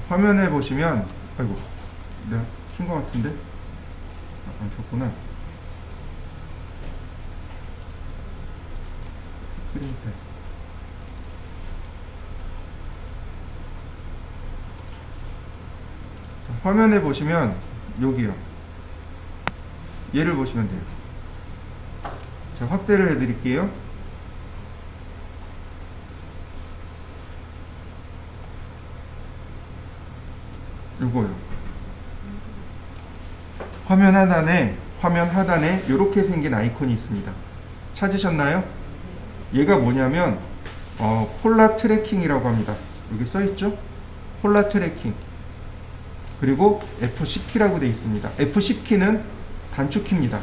화면에 보시면, 아이고, 내가 킨 것 같은데? 안 켰구나. 스크린패. 화면에 보시면, 여기요. 얘를 보시면 돼요. 제가 확대를 해드릴게요. 요거요. 화면 하단에 이렇게 생긴 아이콘이 있습니다. 찾으셨나요? 얘가 뭐냐면 폴라 트래킹이라고 합니다. 여기 써있죠? 폴라 트래킹. 그리고 F10키라고 되어 있습니다. F10키는 단축키입니다.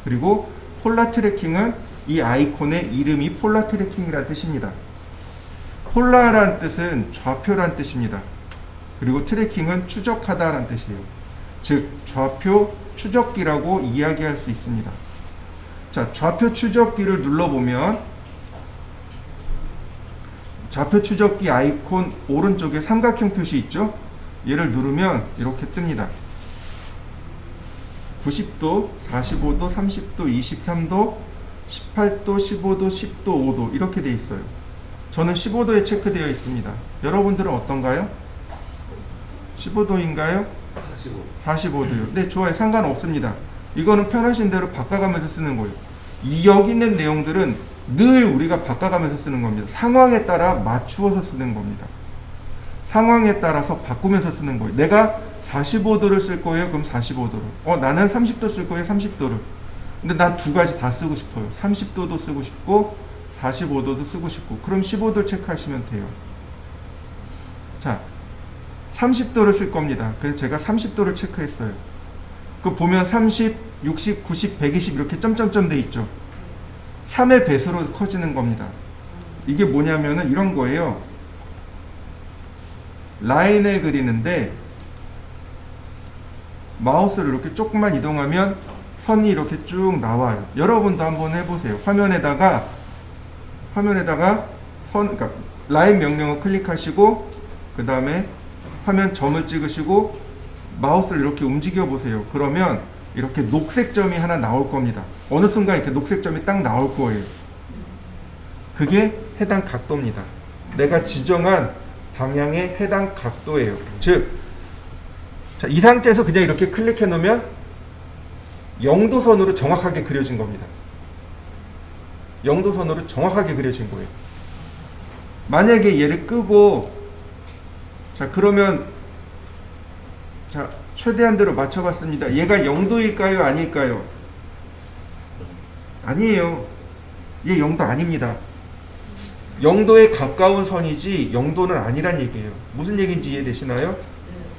그리고 폴라 트래킹은 이 아이콘의 이름이 폴라 트래킹이라는 뜻입니다. 폴라라는 뜻은 좌표라는 뜻입니다. 그리고 트래킹은 추적하다라는 뜻이에요. 즉 좌표 추적기라고 이야기할 수 있습니다. 자, 좌표 추적기를 눌러보면 좌표 추적기 아이콘 오른쪽에 삼각형 표시 있죠? 얘를 누르면 이렇게 뜹니다. 90도, 45도, 30도, 23도, 18도, 15도, 10도, 5도 이렇게 돼 있어요. 저는 15도에 체크되어 있습니다. 여러분들은 어떤가요? 15도인가요? 45도요. 네, 좋아요. 상관없습니다. 이거는 편하신 대로 바꿔가면서 쓰는 거예요. 여기 있는 내용들은 늘 우리가 바꿔가면서 쓰는 겁니다. 상황에 따라 맞추어서 쓰는 겁니다. 상황에 따라서 바꾸면서 쓰는 거예요. 내가 45도를 쓸 거예요. 그럼 45도를. 나는 30도 쓸 거예요. 30도를. 근데 난 두 가지 다 쓰고 싶어요. 30도도 쓰고 싶고 45도도 쓰고 싶고. 그럼 15도 체크하시면 돼요. 자, 30도를 쓸 겁니다. 그래서 제가 30도를 체크했어요. 그 보면 30, 60, 90, 120 이렇게 점점점 돼 있죠. 3의 배수로 커지는 겁니다. 이게 뭐냐면은 이런 거예요. 라인을 그리는데 마우스를 이렇게 조금만 이동하면 선이 이렇게 쭉 나와요. 여러분도 한번 해보세요. 화면에다가 그러니까 라인 명령을 클릭하시고 그 다음에 화면 점을 찍으시고 마우스를 이렇게 움직여 보세요. 그러면 이렇게 녹색 점이 하나 나올 겁니다. 어느 순간 이렇게 녹색 점이 딱 나올 거예요. 그게 해당 각도입니다. 내가 지정한 방향의 해당 각도예요. 즉, 자, 이 상태에서 그냥 이렇게 클릭해 놓으면 0도선으로 정확하게 그려진 겁니다. 0도선으로 정확하게 그려진 거예요. 만약에 얘를 끄고 자, 그러면 자, 최대한대로 맞춰봤습니다. 얘가 0도일까요? 아닐까요? 아니에요. 얘 0도 아닙니다. 0도에 가까운 선이지 0도는 아니란 얘기예요. 무슨 얘기인지 이해되시나요?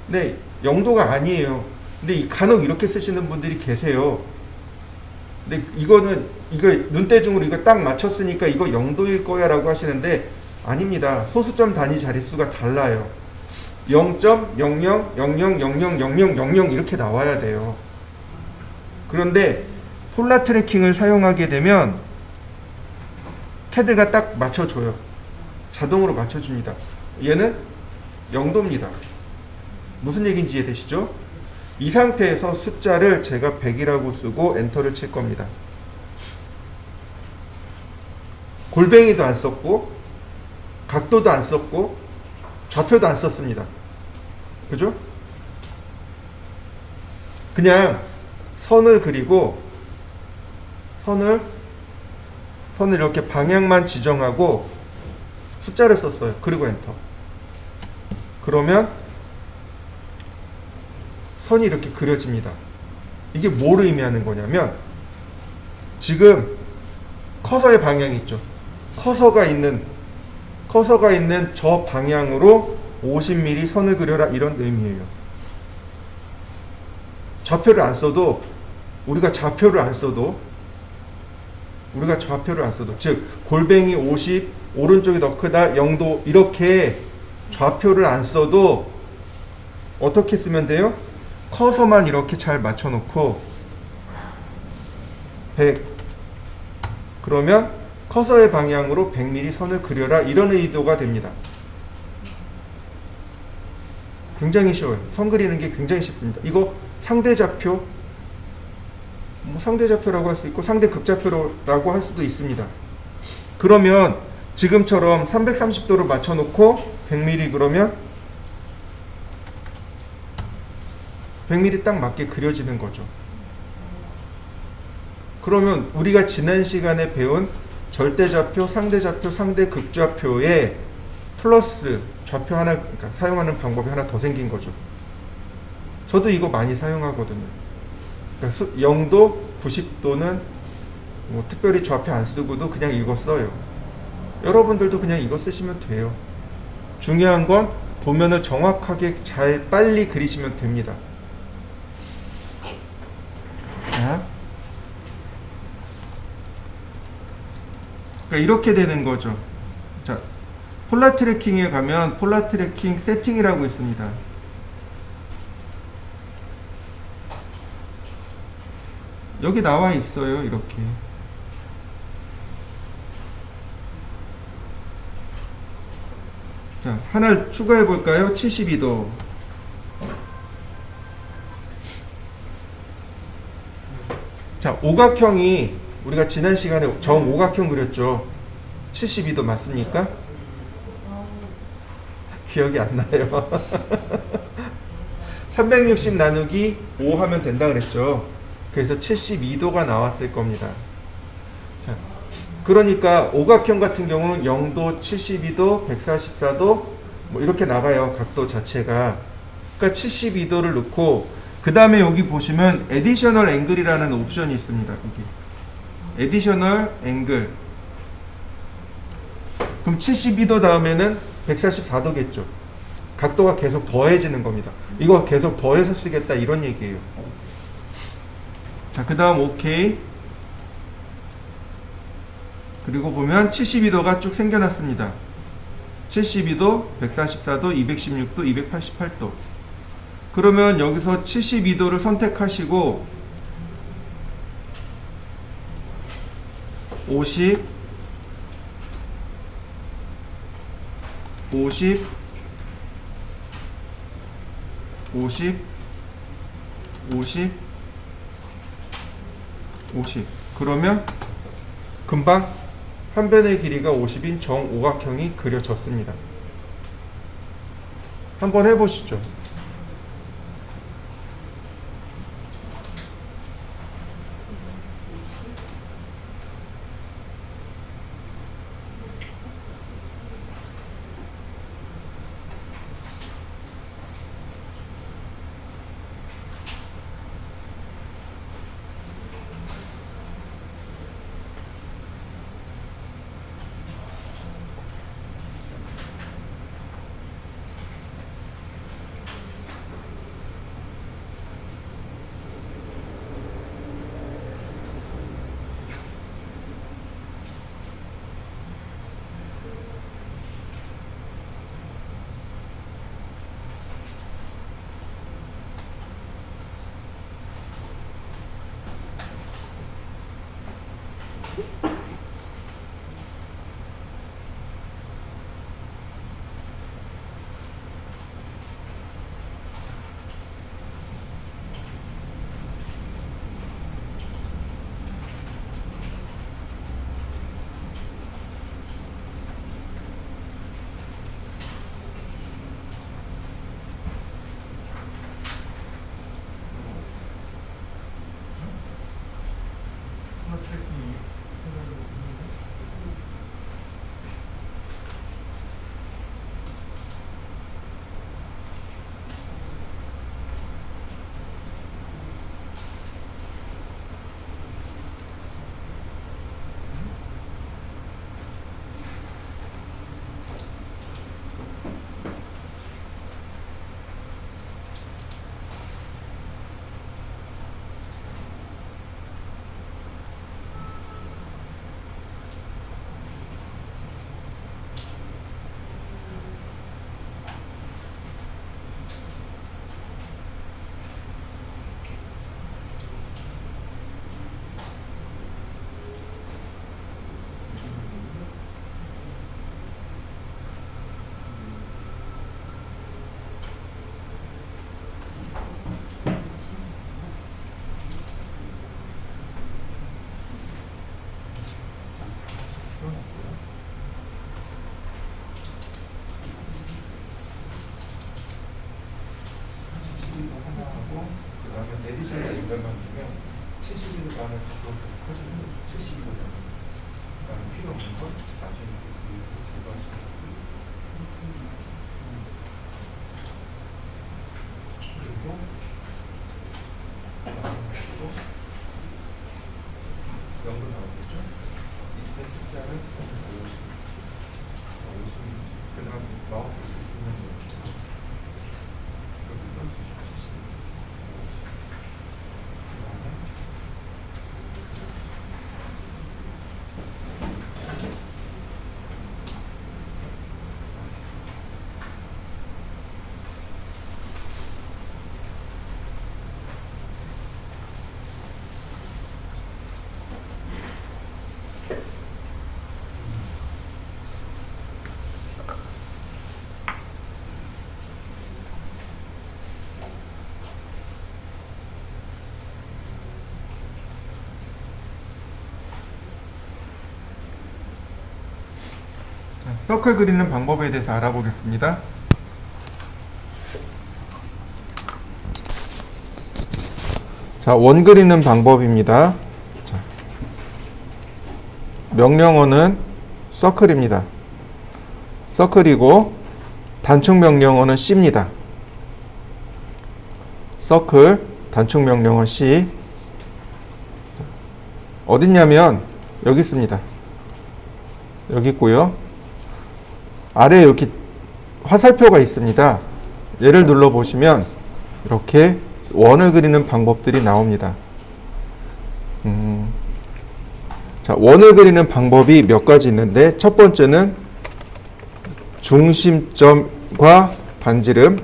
네, 0도가 아니에요. 근데 간혹 이렇게 쓰시는 분들이 계세요. 근데 이거 눈대중으로 이거 딱 맞췄으니까 이거 0도일 거야 라고 하시는데 아닙니다. 소수점 단위 자릿수가 달라요. 0.00000000 이렇게 나와야 돼요. 그런데 폴라 트래킹을 사용하게 되면 캐드가 딱 맞춰줘요. 자동으로 맞춰줍니다. 얘는 0도입니다. 무슨 얘기인지 이해되시죠? 이 상태에서 숫자를 제가 100이라고 쓰고 엔터를 칠 겁니다. 골뱅이도 안 썼고 각도도 안 썼고 좌표도 안 썼습니다. 그죠? 그냥 선을 그리고 선을 이렇게 방향만 지정하고 숫자를 썼어요. 그리고 엔터. 그러면 선이 이렇게 그려집니다. 이게 뭘 의미하는 거냐면 지금 커서의 방향이 있죠. 커서가 있는 저 방향으로 50mm 선을 그려라 이런 의미예요. 좌표를 안 써도 우리가 좌표를 안 써도 즉 골뱅이 50 오른쪽이 더 크다 0도 이렇게 좌표를 안 써도 어떻게 쓰면 돼요? 커서만 이렇게 잘 맞춰놓고 100 그러면 커서의 방향으로 100mm 선을 그려라 이런 의도가 됩니다. 굉장히 쉬워요. 선 그리는 게 굉장히 쉽습니다. 이거 상대좌표, 뭐 상대좌표라고 할 수 있고 상대극좌표라고 할 수도 있습니다. 그러면 지금처럼 330도를 맞춰놓고 100mm 그러면 100mm 딱 맞게 그려지는 거죠. 그러면 우리가 지난 시간에 배운 절대좌표, 상대좌표, 상대극좌표에 플러스 좌표 하나, 그러니까 사용하는 방법이 하나 더 생긴 거죠. 저도 이거 많이 사용하거든요. 그러니까 0도, 90도는 뭐 특별히 좌표 안 쓰고도 그냥 이거 써요. 여러분들도 그냥 이거 쓰시면 돼요. 중요한 건 도면을 정확하게 잘 빨리 그리시면 됩니다. 자, 그러니까 이렇게 되는 거죠. 자, 폴라 트래킹에 가면 폴라 트래킹 세팅이라고 있습니다. 여기 나와 있어요. 이렇게. 자, 하나를 추가해 볼까요? 72도. 자, 오각형이 우리가 지난 시간에 정오각형 그렸죠. 72도 맞습니까? 기억이 안 나요. 360 나누기 5 하면 된다 그랬죠. 그래서 72도가 나왔을 겁니다. 자, 그러니까 오각형 같은 경우는 0도, 72도, 144도 뭐 이렇게 나가요. 각도 자체가. 그러니까 72도를 넣고 그 다음에 여기 보시면 에디셔널 앵글이라는 옵션이 있습니다. 여기 에디셔널 앵글. 그럼 72도 다음에는 144도겠죠. 각도가 계속 더해지는 겁니다. 이거 계속 더해서 쓰겠다 이런 얘기예요. 자, 그 다음 오케이. 그리고 보면 72도가 쭉 생겨났습니다. 72도, 144도, 216도, 288도. 그러면 여기서 72도를 선택하시고 50, 50, 50, 50, 50. 그러면 금방 한 변의 길이가 50인 정오각형이 그려졌습니다. 한번 해보시죠. 내리셔서 연결만 주면 70일 가면 그것도 커지는 거죠. 70일보다. 그러니까 필요 없는 건 나중에 제거하시면 그리고 연구 나오겠죠? 이때 숫자를 50. 그 다음 마우스 있으면 서클 그리는 방법에 대해서 알아보겠습니다. 자, 원 그리는 방법입니다. 자, 명령어는 서클입니다. 서클이고 단축 명령어는 C입니다. 서클, 단축 명령어 C. 어딨냐면 여기 있습니다. 여기 있고요. 아래에 이렇게 화살표가 있습니다. 얘를 눌러보시면 이렇게 원을 그리는 방법들이 나옵니다. 자, 원을 그리는 방법이 몇 가지 있는데 첫 번째는 중심점과 반지름,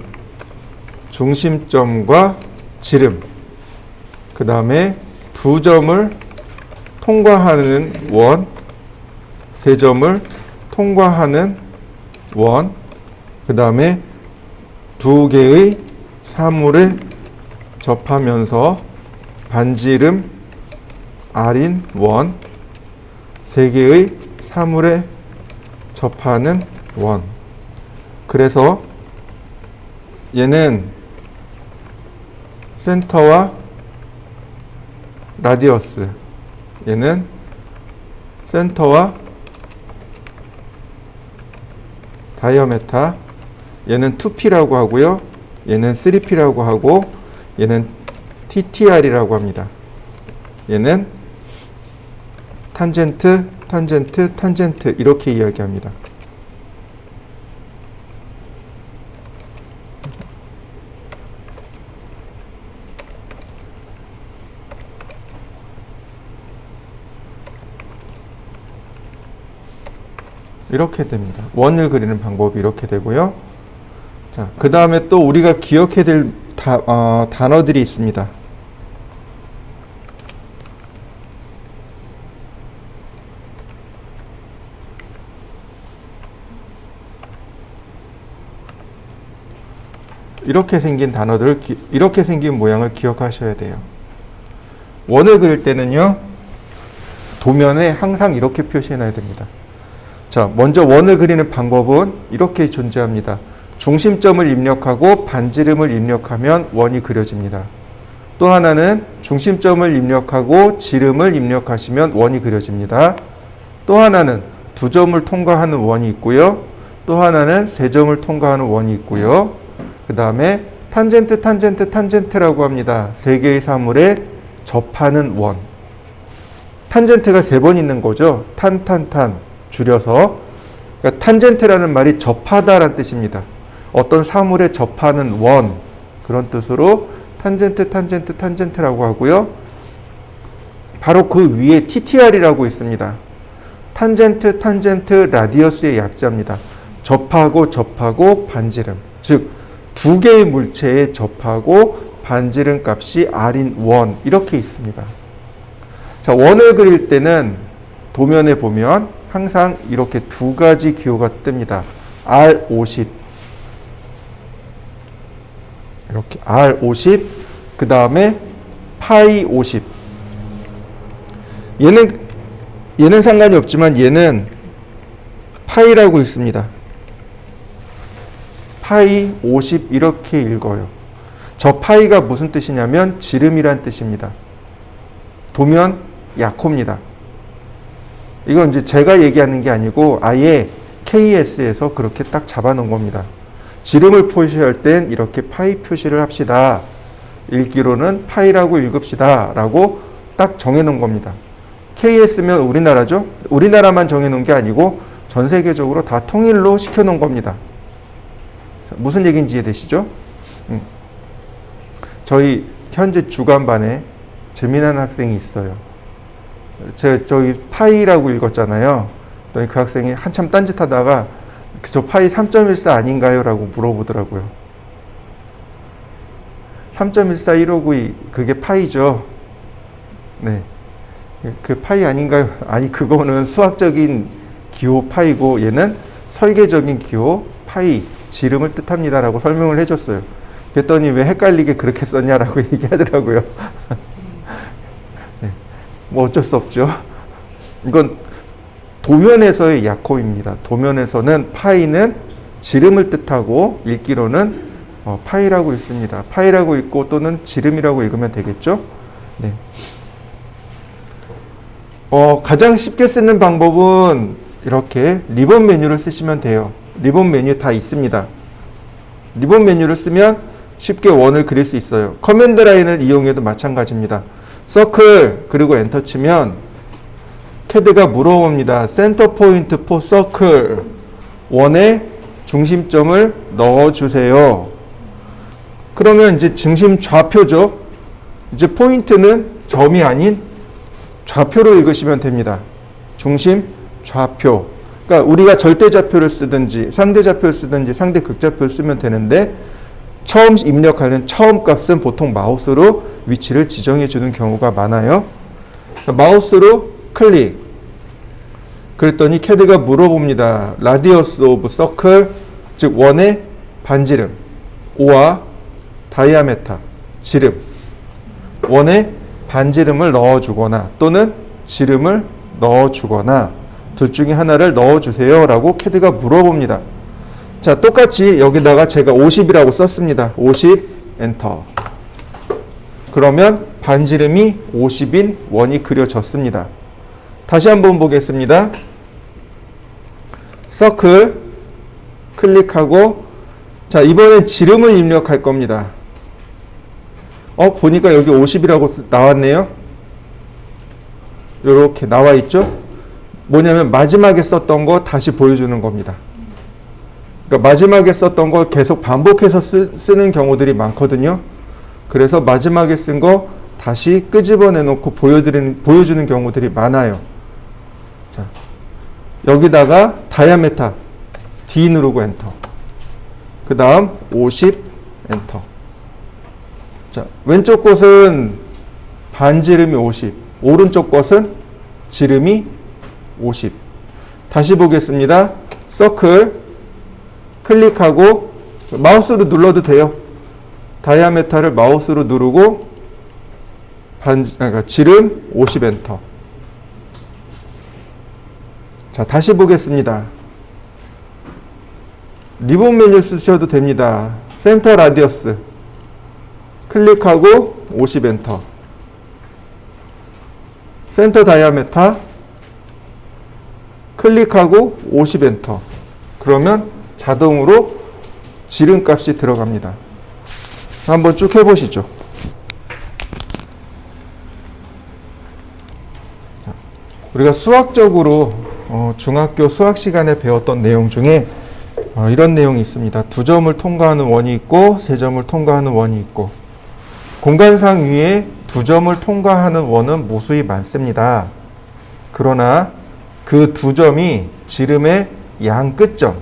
중심점과 지름, 그 다음에 두 점을 통과하는 원, 세 점을 통과하는 원, 그 다음에 두 개의 사물에 접하면서 반지름 R인 원, 세 개의 사물에 접하는 원. 그래서 얘는 센터와 라디어스, 얘는 센터와 다이어메타, 얘는 2P라고 하고요. 얘는 3P라고 하고 얘는 TTR이라고 합니다. 얘는 탄젠트, 탄젠트, 탄젠트 이렇게 이야기합니다. 이렇게 됩니다. 원을 그리는 방법이 이렇게 되고요. 자, 그 다음에 또 우리가 기억해야 될 단어들이 있습니다. 이렇게 생긴 단어들을, 이렇게 생긴 모양을 기억하셔야 돼요. 원을 그릴 때는요, 도면에 항상 이렇게 표시해놔야 됩니다. 자, 먼저 원을 그리는 방법은 이렇게 존재합니다. 중심점을 입력하고 반지름을 입력하면 원이 그려집니다. 또 하나는 중심점을 입력하고 지름을 입력하시면 원이 그려집니다. 또 하나는 두 점을 통과하는 원이 있고요. 또 하나는 세 점을 통과하는 원이 있고요. 그 다음에 탄젠트, 탄젠트, 탄젠트라고 합니다. 세 개의 사물에 접하는 원. 탄젠트가 세 번 있는 거죠. 탄, 탄, 탄. 줄여서. 그러니까 탄젠트라는 말이 접하다라는 뜻입니다. 어떤 사물에 접하는 원. 그런 뜻으로 탄젠트, 탄젠트, 탄젠트라고 하고요. 바로 그 위에 TTR이라고 있습니다. 탄젠트, 탄젠트, 라디어스의 약자입니다. 접하고 접하고 반지름. 즉, 두 개의 물체에 접하고 반지름 값이 R인 원. 이렇게 있습니다. 자, 원을 그릴 때는 도면에 보면 항상 이렇게 두 가지 기호가 뜹니다. R50. 이렇게 R50. 그 다음에 파이 50. 얘는 상관이 없지만 얘는 파이라고 있습니다. 파이 50 이렇게 읽어요. 저 파이가 무슨 뜻이냐면 지름이란 뜻입니다. 도면 약호입니다. 이건 이제 제가 얘기하는 게 아니고 아예 KS에서 그렇게 딱 잡아놓은 겁니다. 지름을 표시할 땐 이렇게 파이 표시를 합시다. 읽기로는 파이라고 읽읍시다. 라고 딱 정해놓은 겁니다. KS면 우리나라죠? 우리나라만 정해놓은 게 아니고 전 세계적으로 다 통일로 시켜놓은 겁니다. 무슨 얘기인지 이해되시죠? 저희 현재 주간반에 재미난 학생이 있어요. 제가 저기 파이라고 읽었잖아요. 그 학생이 한참 딴짓하다가 저 파이 3.14 아닌가요? 라고 물어보더라고요. 3.14 159 그게 파이죠. 네. 그 파이 아닌가요? 아니 그거는 수학적인 기호 파이고 얘는 설계적인 기호 파이 지름을 뜻합니다. 라고 설명을 해줬어요. 그랬더니 왜 헷갈리게 그렇게 썼냐라고 얘기하더라고요. 네. 뭐 어쩔 수 없죠. 이건 도면에서의 약호입니다. 도면에서는 파이는 지름을 뜻하고 읽기로는 파이라고 읽습니다. 파이라고 읽고 또는 지름이라고 읽으면 되겠죠. 네. 가장 쉽게 쓰는 방법은 이렇게 리본 메뉴를 쓰시면 돼요. 리본 메뉴 다 있습니다. 리본 메뉴를 쓰면 쉽게 원을 그릴 수 있어요. 커맨드 라인을 이용해도 마찬가지입니다. 서클 그리고 엔터 치면 캐드가 물어봅니다. 센터 포인트 포 서클 원의 중심점을 넣어주세요. 그러면 이제 중심 좌표죠. 이제 포인트는 점이 아닌 좌표로 읽으시면 됩니다. 중심 좌표. 그러니까 우리가 절대 좌표를 쓰든지 상대 좌표를 쓰든지 상대 극좌표를 쓰면 되는데 처음 입력하는 처음 값은 보통 마우스로 위치를 지정해 주는 경우가 많아요. 마우스로 클릭. 그랬더니 캐드가 물어봅니다. 라디어스 오브 서클, 즉 원의 반지름, 오와 다이아메타, 지름. 원의 반지름을 넣어주거나 또는 지름을 넣어주거나 둘 중에 하나를 넣어주세요 라고 캐드가 물어봅니다. 자, 똑같이 여기다가 제가 50이라고 썼습니다. 50 엔터. 그러면 반지름이 50인 원이 그려졌습니다. 다시 한번 보겠습니다. 서클 클릭하고 자, 이번엔 지름을 입력할 겁니다. 보니까 여기 50이라고 나왔네요. 이렇게 나와 있죠? 뭐냐면 마지막에 썼던 거 다시 보여주는 겁니다. 그러니까 마지막에 썼던 걸 계속 반복해서 쓰는 경우들이 많거든요. 그래서 마지막에 쓴 거 다시 끄집어내 놓고 보여주는 경우들이 많아요. 자, 여기다가 다이아메타 D 누르고 엔터. 그 다음 50 엔터. 자, 왼쪽 것은 반지름이 50, 오른쪽 것은 지름이 50. 다시 보겠습니다. 서클 클릭하고 마우스로 눌러도 돼요. 다이아메타를 마우스로 누르고 그러니까 지름 50 엔터. 자, 다시 보겠습니다. 리본 메뉴 쓰셔도 됩니다. 센터 라디어스 클릭하고 50 엔터. 센터 다이아메타 클릭하고 50 엔터. 그러면 자동으로 지름 값이 들어갑니다. 한번 쭉 해보시죠. 우리가 수학적으로 중학교 수학 시간에 배웠던 내용 중에 이런 내용이 있습니다. 2점을 통과하는 원이 있고 3점을 통과하는 원이 있고 공간상 위에 2점을 통과하는 원은 무수히 많습니다. 그러나 그 2점이 지름의 양 끝점,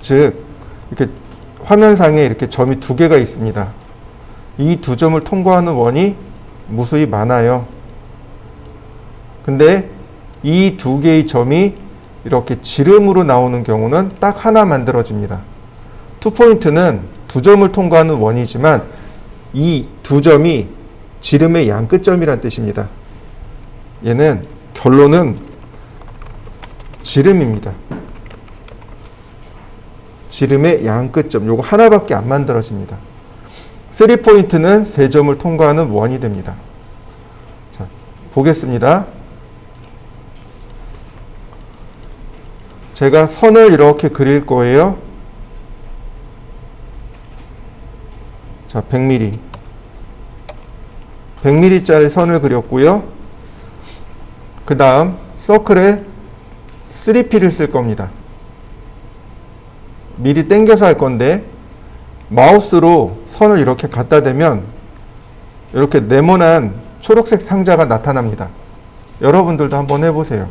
즉 이렇게 화면상에 이렇게 점이 2개가 있습니다. 이 2점을 통과하는 원이 무수히 많아요. 근데 이 2개의 점이 이렇게 지름으로 나오는 경우는 딱 하나 만들어집니다. 2포인트는 2점을 통과하는 원이지만 이 2점이 지름의 양 끝점이란 뜻입니다. 얘는 결론은 지름입니다. 지름의 양 끝점, 요거 하나밖에 안 만들어집니다. 3포인트는 3점을 통과하는 원이 됩니다. 자, 보겠습니다. 제가 선을 이렇게 그릴 거예요. 자, 100mm. 100mm짜리 선을 그렸고요. 그 다음 서클에 3P를 쓸 겁니다. 미리 당겨서 할 건데 마우스로 선을 이렇게 갖다 대면 이렇게 네모난 초록색 상자가 나타납니다. 여러분들도 한번 해보세요.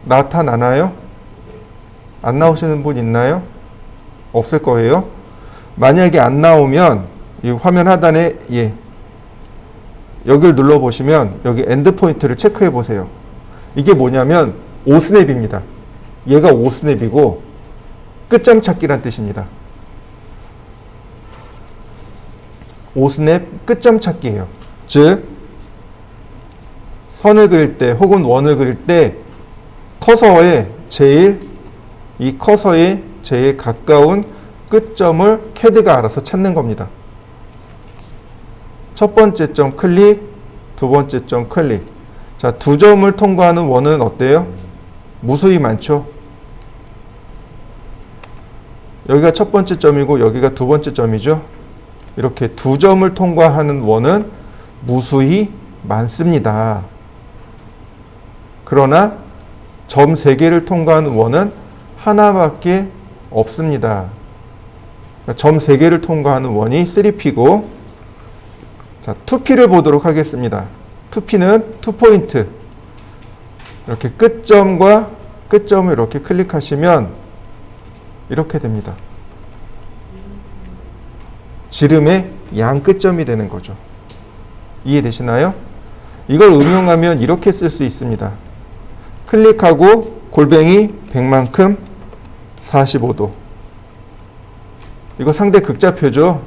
나타나나요? 안 나오시는 분 있나요? 없을 거예요. 만약에 안 나오면 이 화면 하단에 여기를 눌러보시면 여기 엔드 포인트를 체크해 보세요. 이게 뭐냐면 5스냅입니다. 얘가 5스냅이고 끝점 찾기란 뜻입니다. 5스냅 끝점 찾기예요. 즉 선을 그릴 때 혹은 원을 그릴 때 이 커서에 제일 가까운 끝점을 CAD가 알아서 찾는 겁니다. 첫 번째 점 클릭, 두 번째 점 클릭. 자, 2점을 통과하는 원은 어때요? 무수히 많죠? 여기가 첫 번째 점이고 여기가 두 번째 점이죠? 이렇게 2점을 통과하는 원은 무수히 많습니다. 그러나 점 3개를 통과하는 원은 하나밖에 없습니다. 점 3개를 통과하는 원이 3P고, 자, 2P를 보도록 하겠습니다. 2P는 2포인트. 이렇게 끝점과 끝점을 이렇게 클릭하시면 이렇게 됩니다. 지름의 양 끝점이 되는 거죠. 이해되시나요? 이걸 응용하면 이렇게 쓸 수 있습니다. 클릭하고 골뱅이 100만큼 45도. 이거 상대 극좌표죠.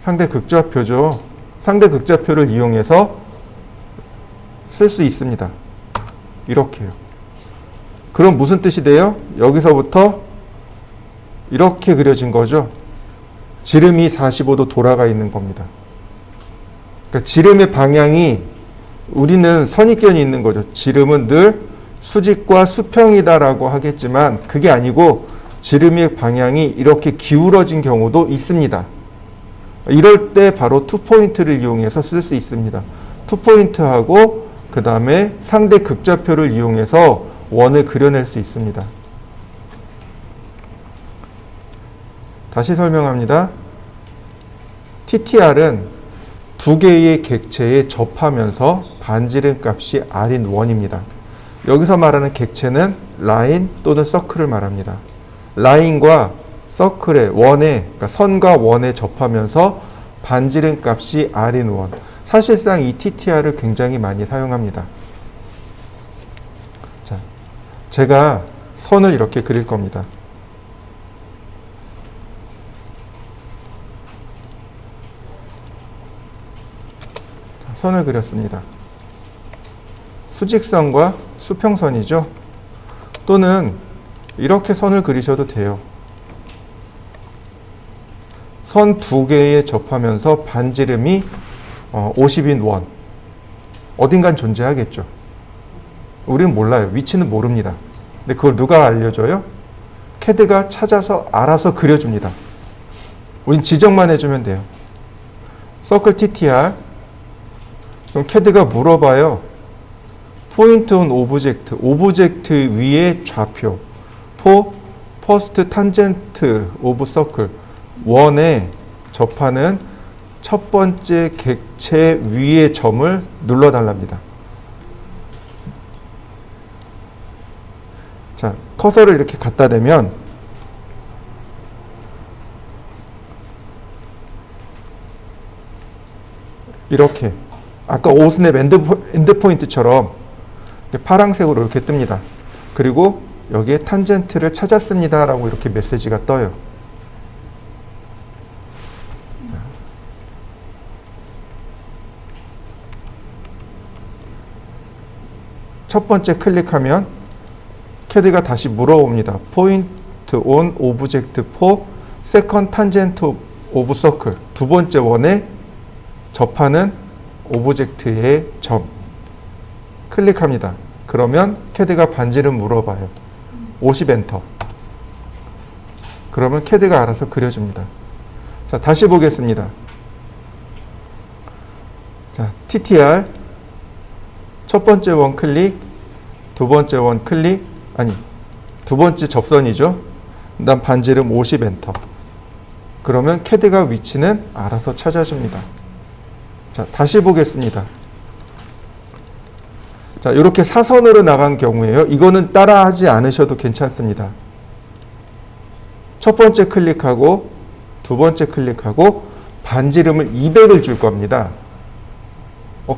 상대 극좌표를 이용해서 쓸 수 있습니다. 이렇게요. 그럼 무슨 뜻이 돼요? 여기서부터 이렇게 그려진 거죠. 지름이 45도 돌아가 있는 겁니다. 그러니까 지름의 방향이, 우리는 선입견이 있는 거죠. 지름은 늘 수직과 수평이다라고 하겠지만 그게 아니고 지름의 방향이 이렇게 기울어진 경우도 있습니다. 이럴 때 바로 2포인트를 이용해서 쓸 수 있습니다. 2포인트하고 그 다음에 상대 극좌표를 이용해서 원을 그려낼 수 있습니다. 다시 설명합니다. TTR은 두 개의 객체에 접하면서 반지름 값이 R인 원입니다. 여기서 말하는 객체는 라인 또는 서클을 말합니다. 라인과 서클의 원에, 그러니까 선과 원에 접하면서 반지름 값이 R인 원. 사실상 이 TTR을 굉장히 많이 사용합니다. 자, 제가 선을 이렇게 그릴 겁니다. 선을 그렸습니다. 수직선과 수평선이죠. 또는 이렇게 선을 그리셔도 돼요. 선 두 개에 접하면서 반지름이 50인 원. 어딘간 존재하겠죠. 우리는 몰라요. 위치는 모릅니다. 근데 그걸 누가 알려줘요? CAD가 찾아서 알아서 그려줍니다. 우린 지정만 해주면 돼요. 서클 TTR. 그럼 CAD가 물어봐요. 포인트 온 오브젝트. 오브젝트 위의 좌표. 퍼스트 탄젠트 오브 서클. 원에 접하는 첫 번째 객체 위의 점을 눌러달랍니다. 자, 커서를 이렇게 갖다 대면 이렇게 아까 5스냅 엔드포인트처럼 파란색으로 이렇게 뜹니다. 그리고 여기에 탄젠트를 찾았습니다 라고 이렇게 메시지가 떠요. 첫 번째 클릭하면 CAD가 다시 물어봅니다. 포인트 온 오브젝트 포 second tangent of circle, 두 번째 원에 접하는 오브젝트의 점 클릭합니다. 그러면 CAD가 반지름 물어봐요. 50 엔터. 그러면 CAD가 알아서 그려줍니다. 자, 다시 보겠습니다. 자, TTR 첫 번째 원 클릭, 두 번째 원 클릭, 아니 두 번째 접선이죠. 그다음 반지름 50 엔터. 그러면 CAD가 위치는 알아서 찾아줍니다. 자, 다시 보겠습니다. 자, 이렇게 사선으로 나간 경우에요. 이거는 따라하지 않으셔도 괜찮습니다. 첫 번째 클릭하고 두 번째 클릭하고 반지름을 200을 줄 겁니다.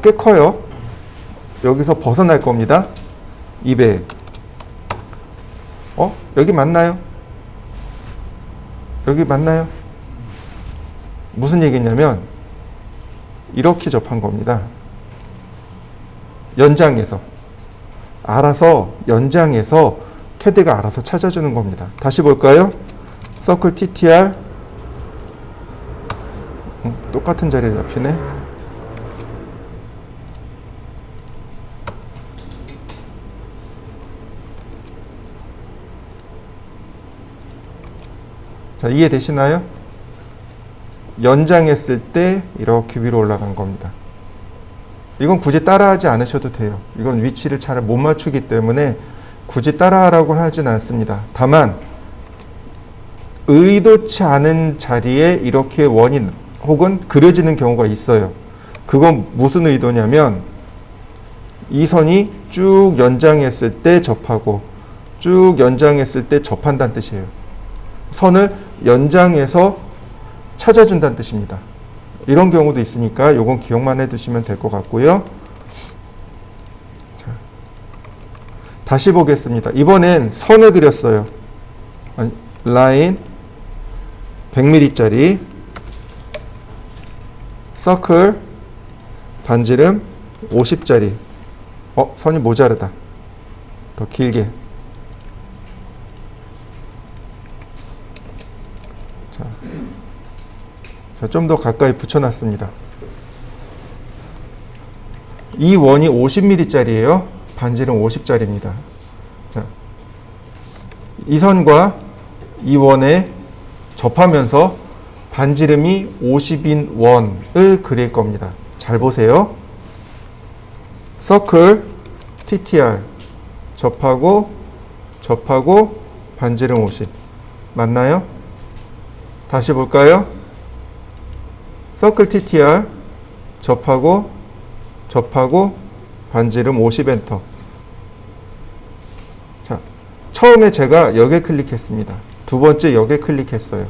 꽤 커요. 여기서 벗어날 겁니다. 200. 여기 맞나요? 여기 맞나요? 무슨 얘기냐면 이렇게 접한 겁니다. 연장해서 알아서 연장해서 CAD가 알아서 찾아주는 겁니다. 다시 볼까요? 서클 TTR 똑같은 자리에 잡히네. 자, 이해되시나요? 연장했을 때 이렇게 위로 올라간 겁니다. 이건 굳이 따라하지 않으셔도 돼요. 이건 위치를 잘 못 맞추기 때문에 굳이 따라하라고 하진 않습니다. 다만 의도치 않은 자리에 이렇게 원이 혹은 그려지는 경우가 있어요. 그건 무슨 의도냐면 이 선이 쭉 연장했을 때 접하고 쭉 연장했을 때 접한다는 뜻이에요. 선을 연장해서 찾아준다는 뜻입니다. 이런 경우도 있으니까 이건 기억만 해두시면 될 것 같고요. 자, 다시 보겠습니다. 이번엔 선을 그렸어요. 라인 100mm짜리 서클 반지름 50짜리. 선이 모자르다. 더 길게. 자, 좀 더 가까이 붙여놨습니다. 이 원이 50mm짜리예요. 반지름 50짜리입니다. 자, 이 선과 이 원에 접하면서 반지름이 50인 원을 그릴 겁니다. 잘 보세요. 서클 TTR 접하고 반지름 50 맞나요? 다시 볼까요? 서클 TTR 접하고 반지름 50 엔터. 자, 처음에 제가 여기에 클릭했습니다. 두 번째 여기에 클릭했어요.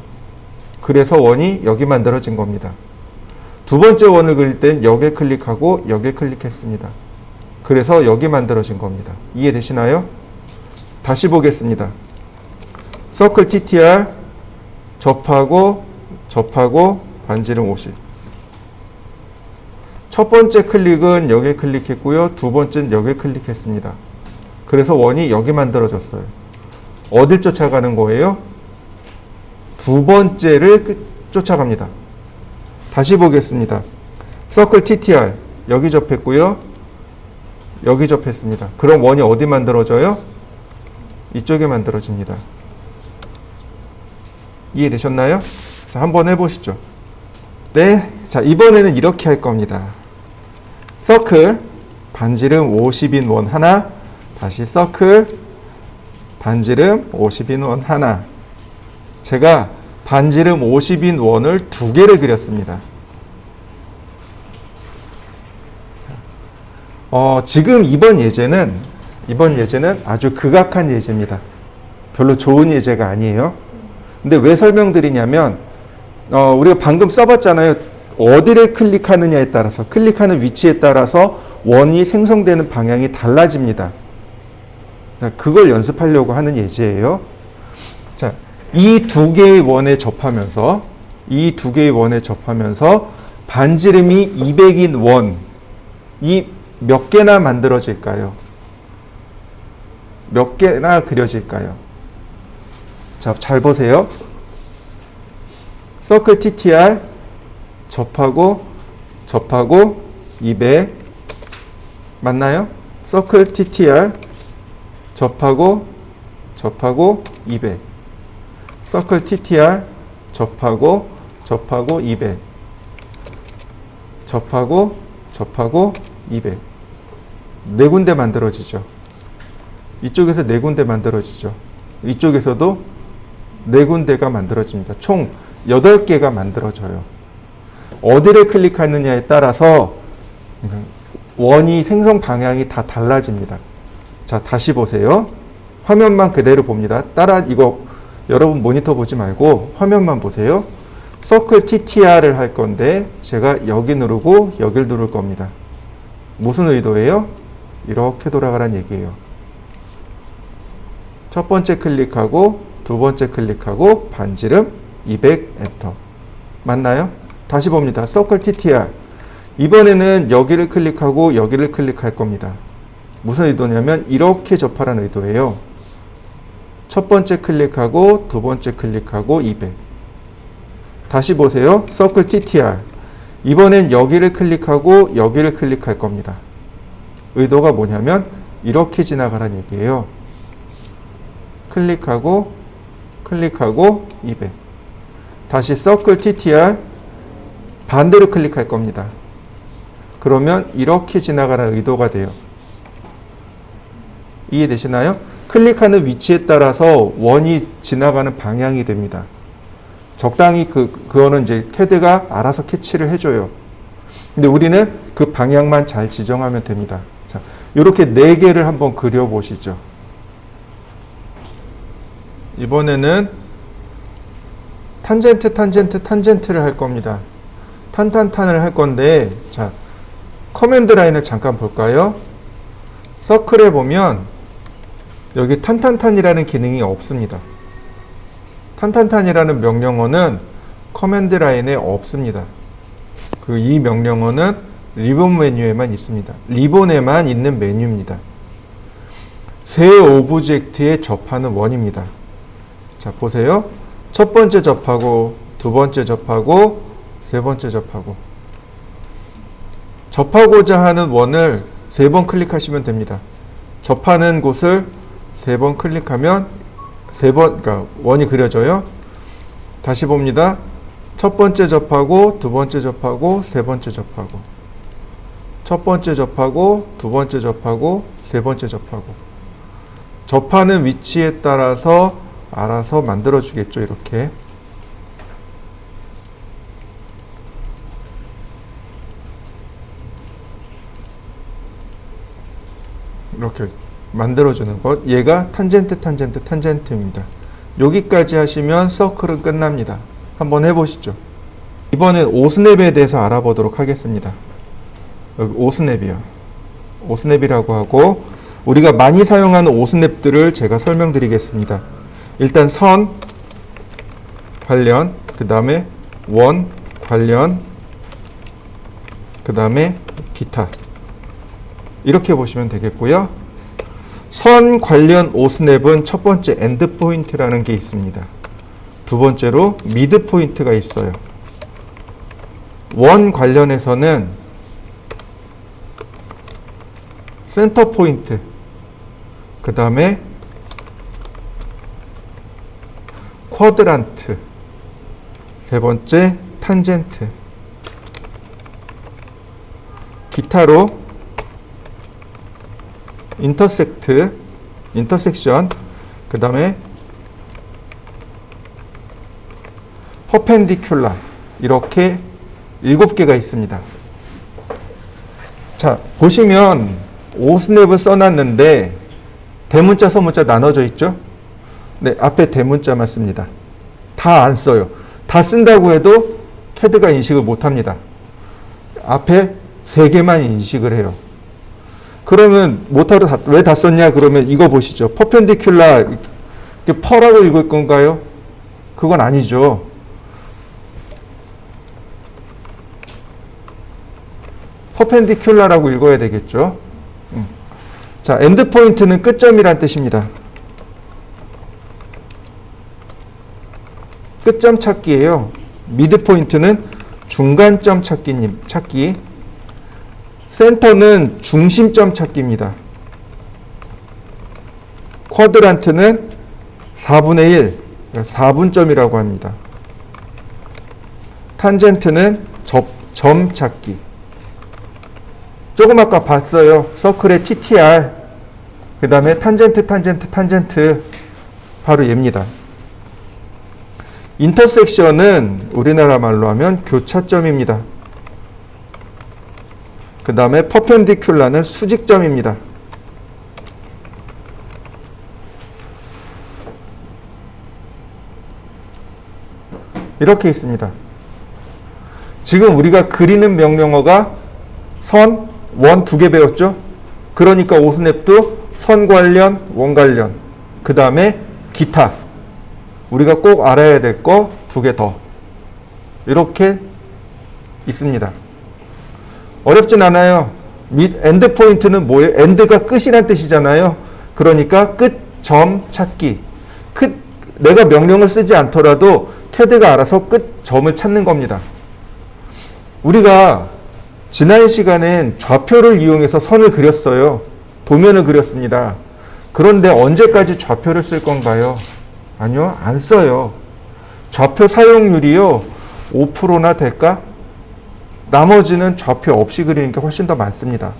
그래서 원이 여기 만들어진 겁니다. 두 번째 원을 그릴 땐 여기에 클릭하고 여기에 클릭했습니다. 그래서 여기 만들어진 겁니다. 이해되시나요? 다시 보겠습니다. 서클 TTR 접하고 반지름 50. 첫 번째 클릭은 여기에 클릭했고요. 두 번째는 여기에 클릭했습니다. 그래서 원이 여기 만들어졌어요. 어딜 쫓아가는 거예요? 두 번째를 쫓아갑니다. 다시 보겠습니다. 서클 TTR 여기 접했고요. 여기 접했습니다. 그럼 원이 어디 만들어져요? 이쪽에 만들어집니다. 이해되셨나요? 자, 한번 해보시죠. 네, 자, 이번에는 이렇게 할 겁니다. 서클 반지름 50인 원 하나, 다시 서클 반지름 50인 원 하나. 제가 반지름 50인 원을 두 개를 그렸습니다. 지금 이번 예제는 아주 극악한 예제입니다. 별로 좋은 예제가 아니에요. 근데 왜 설명드리냐면 우리가 방금 써봤잖아요. 어디를 클릭하느냐에 따라서, 클릭하는 위치에 따라서 원이 생성되는 방향이 달라집니다. 자, 그걸 연습하려고 하는 예제예요. 자, 이 두 개의 원에 접하면서 반지름이 200인 원이 몇 개나 만들어질까요? 몇 개나 그려질까요? 자, 잘 보세요. 서클 TTR 접하고 200 맞나요? 서클 TTR 접하고 200 서클 TTR 접하고 200 접하고 200 네 군데 만들어지죠. 이쪽에서 네 군데 만들어지죠. 이쪽에서도 네 군데가 만들어집니다. 총 8개가 만들어져요. 어디를 클릭하느냐에 따라서 원이 생성 방향이 다 달라집니다. 자, 다시 보세요. 화면만 그대로 봅니다. 이거 여러분 모니터 보지 말고 화면만 보세요. 서클 TTR을 할 건데 제가 여기 누르고 여길 누를 겁니다. 무슨 의도예요? 이렇게 돌아가란 얘기예요. 첫 번째 클릭하고 두 번째 클릭하고 반지름 200 엔터. 맞나요? 다시 봅니다. 서클 TTR. 이번에는 여기를 클릭하고 여기를 클릭할 겁니다. 무슨 의도냐면 이렇게 접하라는 의도예요. 첫 번째 클릭하고 두 번째 클릭하고 200. 다시 보세요. 서클 TTR. 이번엔 여기를 클릭하고 여기를 클릭할 겁니다. 의도가 뭐냐면 이렇게 지나가란 얘기예요. 클릭하고 200. 다시 서클 TTR 반대로 클릭할 겁니다. 그러면 이렇게 지나가는 의도가 돼요. 이해되시나요? 클릭하는 위치에 따라서 원이 지나가는 방향이 됩니다. 적당히 그거는 이제 캐드가 알아서 캐치를 해줘요. 근데 우리는 그 방향만 잘 지정하면 됩니다. 자, 이렇게 4개를 한번 그려보시죠. 이번에는 탄젠트를 할 겁니다. 탄탄탄을 할 건데, 자, 커맨드 라인을 잠깐 볼까요? 서클에 보면 여기 탄탄탄이라는 기능이 없습니다. 탄탄탄이라는 명령어는 커맨드 라인에 없습니다. 이 명령어는 리본 메뉴에만 있습니다. 리본에만 있는 메뉴입니다. 새 오브젝트에 접하는 원입니다. 자, 보세요. 첫 번째 접하고 두 번째 접하고 세 번째 접하고 접하고자 하는 원을 3번 클릭하시면 됩니다. 접하는 곳을 3번 클릭하면 그러니까 원이 그려져요. 다시 봅니다. 첫 번째 접하고 두 번째 접하고 세 번째 접하고 첫 번째 접하고 두 번째 접하고 세 번째 접하고 접하는 위치에 따라서 알아서 만들어 주겠죠. 이렇게 만들어주는 것. 얘가 탄젠트입니다. 여기까지 하시면 서클은 끝납니다. 한번 해보시죠. 이번엔 오스냅에 대해서 알아보도록 하겠습니다. 여기 오스냅이요. 오스냅이라고 하고 우리가 많이 사용하는 오스냅들을 제가 설명드리겠습니다. 일단 선 관련, 그 다음에 원 관련, 그 다음에 기타. 이렇게 보시면 되겠고요. 선 관련 오스냅은 첫 번째 엔드 포인트라는 게 있습니다. 두 번째로 미드 포인트가 있어요. 원 관련해서는 센터 포인트, 그 다음에 쿼드란트, 세 번째 탄젠트, 기타로 인터섹션, 그 다음에 퍼펜디큘라, 이렇게 7개가 있습니다. 자, 보시면 오스냅을 써놨는데 대문자, 소문자 나눠져 있죠? 네, 앞에 대문자만 씁니다. 다 안 써요. 다 쓴다고 해도 캐드가 인식을 못합니다. 앞에 3개만 인식을 해요. 그러면 못하러 왜 다 썼냐? 그러면 이거 보시죠. 퍼펜디큘라, 퍼라고 읽을 건가요? 그건 아니죠. 퍼펜디큘라라고 읽어야 되겠죠. 자, 엔드포인트는 끝점이란 뜻입니다. 끝점 찾기예요. 미드 포인트는 중간점 찾기. 센터는 중심점 찾기입니다. 쿼드란트는 4분의 1, 4분점이라고 합니다. 탄젠트는 점 찾기. 조금 아까 봤어요. 서클의 TTR, 그 다음에 탄젠트, 바로 얘입니다. 인터섹션은 우리나라 말로 하면 교차점입니다. 그 다음에 퍼펜디큘라는 수직점입니다. 이렇게 있습니다. 지금 우리가 그리는 명령어가 선, 원 두 개 배웠죠? 그러니까 오스냅도 선 관련, 원 관련, 그 다음에 기타. 우리가 꼭 알아야 될 거 두 개 더. 이렇게 있습니다. 어렵진 않아요. 엔드 포인트는 뭐예요? 엔드가 끝이란 뜻이잖아요. 그러니까 끝, 점 찾기. 내가 명령을 쓰지 않더라도 캐드가 알아서 끝, 점을 찾는 겁니다. 우리가 지난 시간엔 좌표를 이용해서 선을 그렸어요. 도면을 그렸습니다. 그런데 언제까지 좌표를 쓸 건가요? 아니요, 안 써요. 좌표 사용률이요, 5%나 될까? 나머지는 좌표 없이 그리는 게 훨씬 더 많습니다.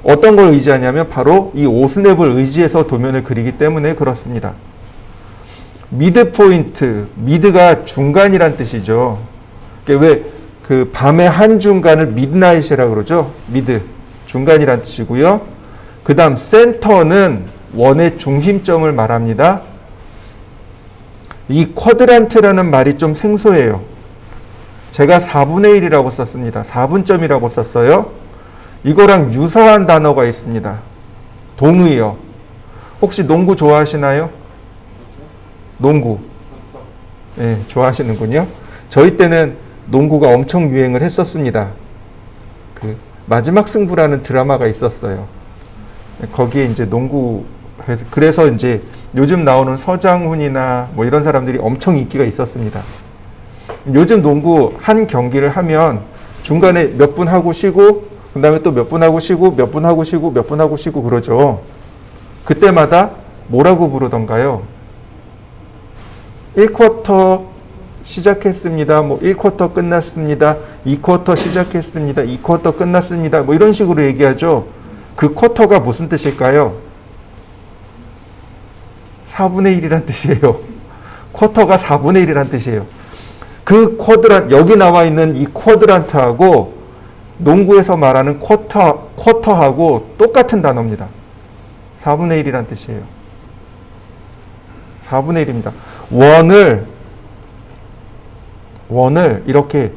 어떤 걸 의지하냐면 바로 이 오스냅을 의지해서 도면을 그리기 때문에 그렇습니다. 미드 포인트, 미드가 중간이란 뜻이죠. 왜 그 밤의 한중간을 미드나잇이라고 그러죠? 미드, 중간이란 뜻이고요. 그 다음 센터는 원의 중심점을 말합니다. 이 쿼드란트라는 말이 좀 생소해요. 제가 4분의 1이라고 썼습니다. 4분점이라고 썼어요. 이거랑 유사한 단어가 있습니다. 동의어. 혹시 농구 좋아하시나요? 농구. 네, 좋아하시는군요. 저희 때는 농구가 엄청 유행을 했었습니다. 그 마지막 승부라는 드라마가 있었어요. 거기에 이제 농구, 그래서 이제 요즘 나오는 서장훈이나 뭐 이런 사람들이 엄청 인기가 있었습니다. 요즘 농구 한 경기를 하면 중간에 몇 분 하고 쉬고, 그 다음에 또 몇 분 하고 쉬고, 몇 분 하고 쉬고, 몇 분 하고 쉬고 그러죠. 그때마다 뭐라고 부르던가요? 1쿼터 시작했습니다. 뭐 1쿼터 끝났습니다. 2쿼터 시작했습니다. 2쿼터 끝났습니다. 뭐 이런 식으로 얘기하죠. 그 쿼터가 무슨 뜻일까요? 4분의 1이란 뜻이에요. 쿼터가 4분의 1이란 뜻이에요. 그 여기 나와 있는 이 쿼드란트하고 농구에서 말하는 쿼터하고 똑같은 단어입니다. 4분의 1이란 뜻이에요. 4분의 1입니다. 원을 이렇게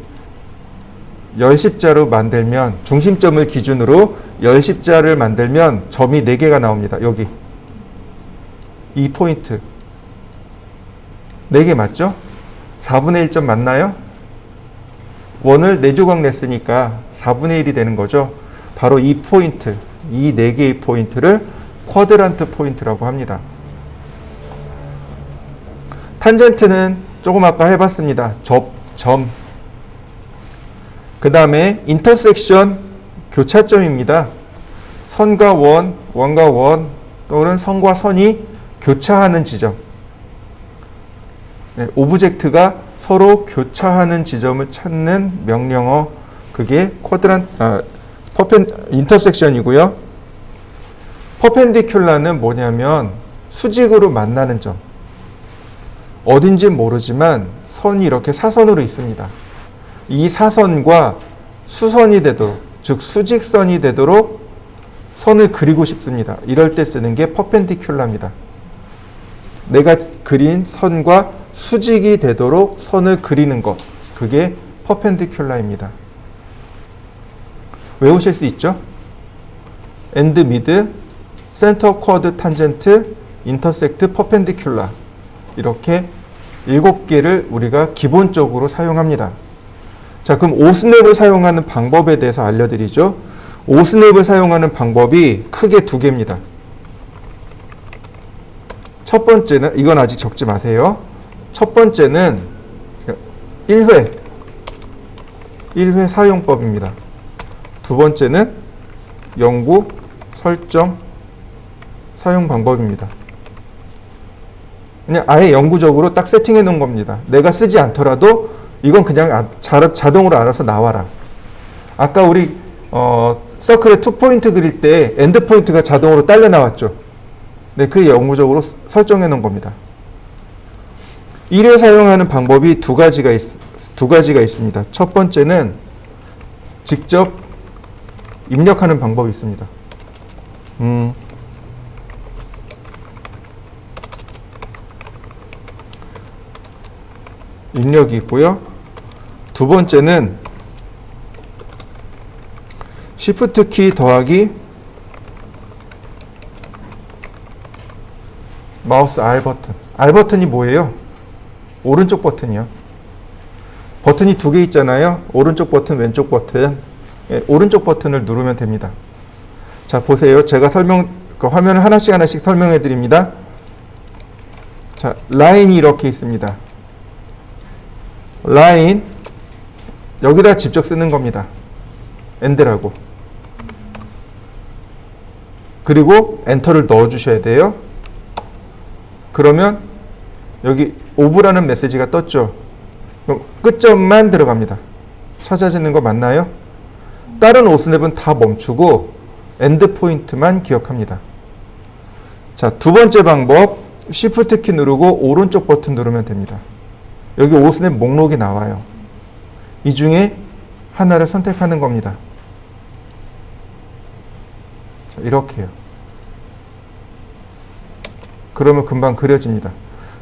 열십자로 만들면, 중심점을 기준으로 열십자를 만들면 점이 4개가 나옵니다. 여기. 이 포인트. 4개 맞죠? 4분의 1점 맞나요? 원을 4조각 냈으니까 4분의 1이 되는 거죠. 바로 이 포인트, 이 4개의 포인트를 쿼드란트 포인트라고 합니다. 탄젠트는 조금 아까 해봤습니다. 점. 그 다음에 인터섹션, 교차점입니다. 선과 원, 원과 원, 또는 선과 선이 교차하는 지점. 네, 오브젝트가 서로 교차하는 지점을 찾는 명령어, 그게 인터섹션이고요. 퍼펜디큘라는 뭐냐면 수직으로 만나는 점. 어딘지 모르지만 선이 이렇게 사선으로 있습니다. 이 사선과 수선이 되도록, 즉 수직선이 되도록 선을 그리고 싶습니다. 이럴 때 쓰는 게 퍼펜디큘라입니다. 내가 그린 선과 수직이 되도록 선을 그리는 것, 그게 퍼펜디큘라입니다. 외우실 수 있죠? 엔드, 미드, 센터, 쿼드, 탄젠트, 인터섹트, 퍼펜디큘라, 이렇게 7개를 우리가 기본적으로 사용합니다. 자, 그럼 오스냅을 사용하는 방법에 대해서 알려드리죠. 오스냅을 사용하는 방법이 크게 2개입니다. 첫 번째는, 이건 아직 적지 마세요. 첫 번째는 1회 사용법입니다. 두 번째는 연구, 설정, 사용 방법입니다. 그냥 아예 영구적으로 딱 세팅해 놓은 겁니다. 내가 쓰지 않더라도 이건 그냥 자동으로 알아서 나와라. 아까 우리 서클에 투포인트 그릴 때 엔드포인트가 자동으로 딸려 나왔죠. 네, 그게 영구적으로 설정해 놓은 겁니다. 1회 사용하는 방법이 두 가지가 있습니다. 첫 번째는 직접 입력하는 방법이 있습니다. 입력이 있고요. 두 번째는 Shift 키 더하기 마우스 R 버튼. R 버튼이 뭐예요? 오른쪽 버튼이요. 버튼이 두 개 있잖아요. 오른쪽 버튼, 왼쪽 버튼. 예, 오른쪽 버튼을 누르면 됩니다. 자, 보세요. 제가 화면을 하나씩 설명해 드립니다. 자, 라인이 이렇게 있습니다. 라인, 여기다 직접 쓰는 겁니다. 엔드라고. 그리고 엔터를 넣어 주셔야 돼요. 그러면 여기 오브라는 메시지가 떴죠. 그럼 끝점만 들어갑니다. 찾아지는 거 맞나요? 다른 오스냅은 다 멈추고 엔드 포인트만 기억합니다. 자, 두 번째 방법, Shift 키 누르고 오른쪽 버튼 누르면 됩니다. 여기 오스냅 목록이 나와요. 이 중에 하나를 선택하는 겁니다. 자, 이렇게요. 그러면 금방 그려집니다.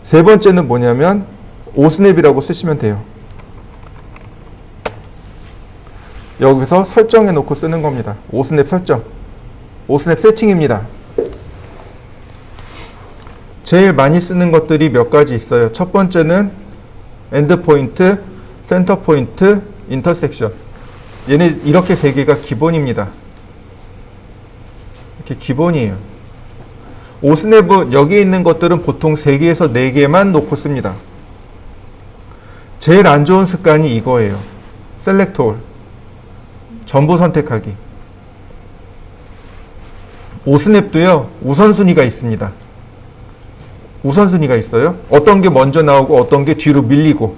세 번째는 뭐냐면 오스냅이라고 쓰시면 돼요. 여기서 설정해 놓고 쓰는 겁니다. 오스냅 설정. 오스냅 세팅입니다. 제일 많이 쓰는 것들이 몇 가지 있어요. 첫 번째는 엔드 포인트, 센터 포인트, 인터섹션. 얘네 이렇게 세 개가 기본입니다. 이렇게 기본이에요. 오스냅은 여기 있는 것들은 보통 3개에서 4개만 놓고 씁니다. 제일 안 좋은 습관이 이거예요. 셀렉트 올. 전부 선택하기. 오스냅도요, 우선순위가 있습니다. 우선순위가 있어요. 어떤 게 먼저 나오고 어떤 게 뒤로 밀리고.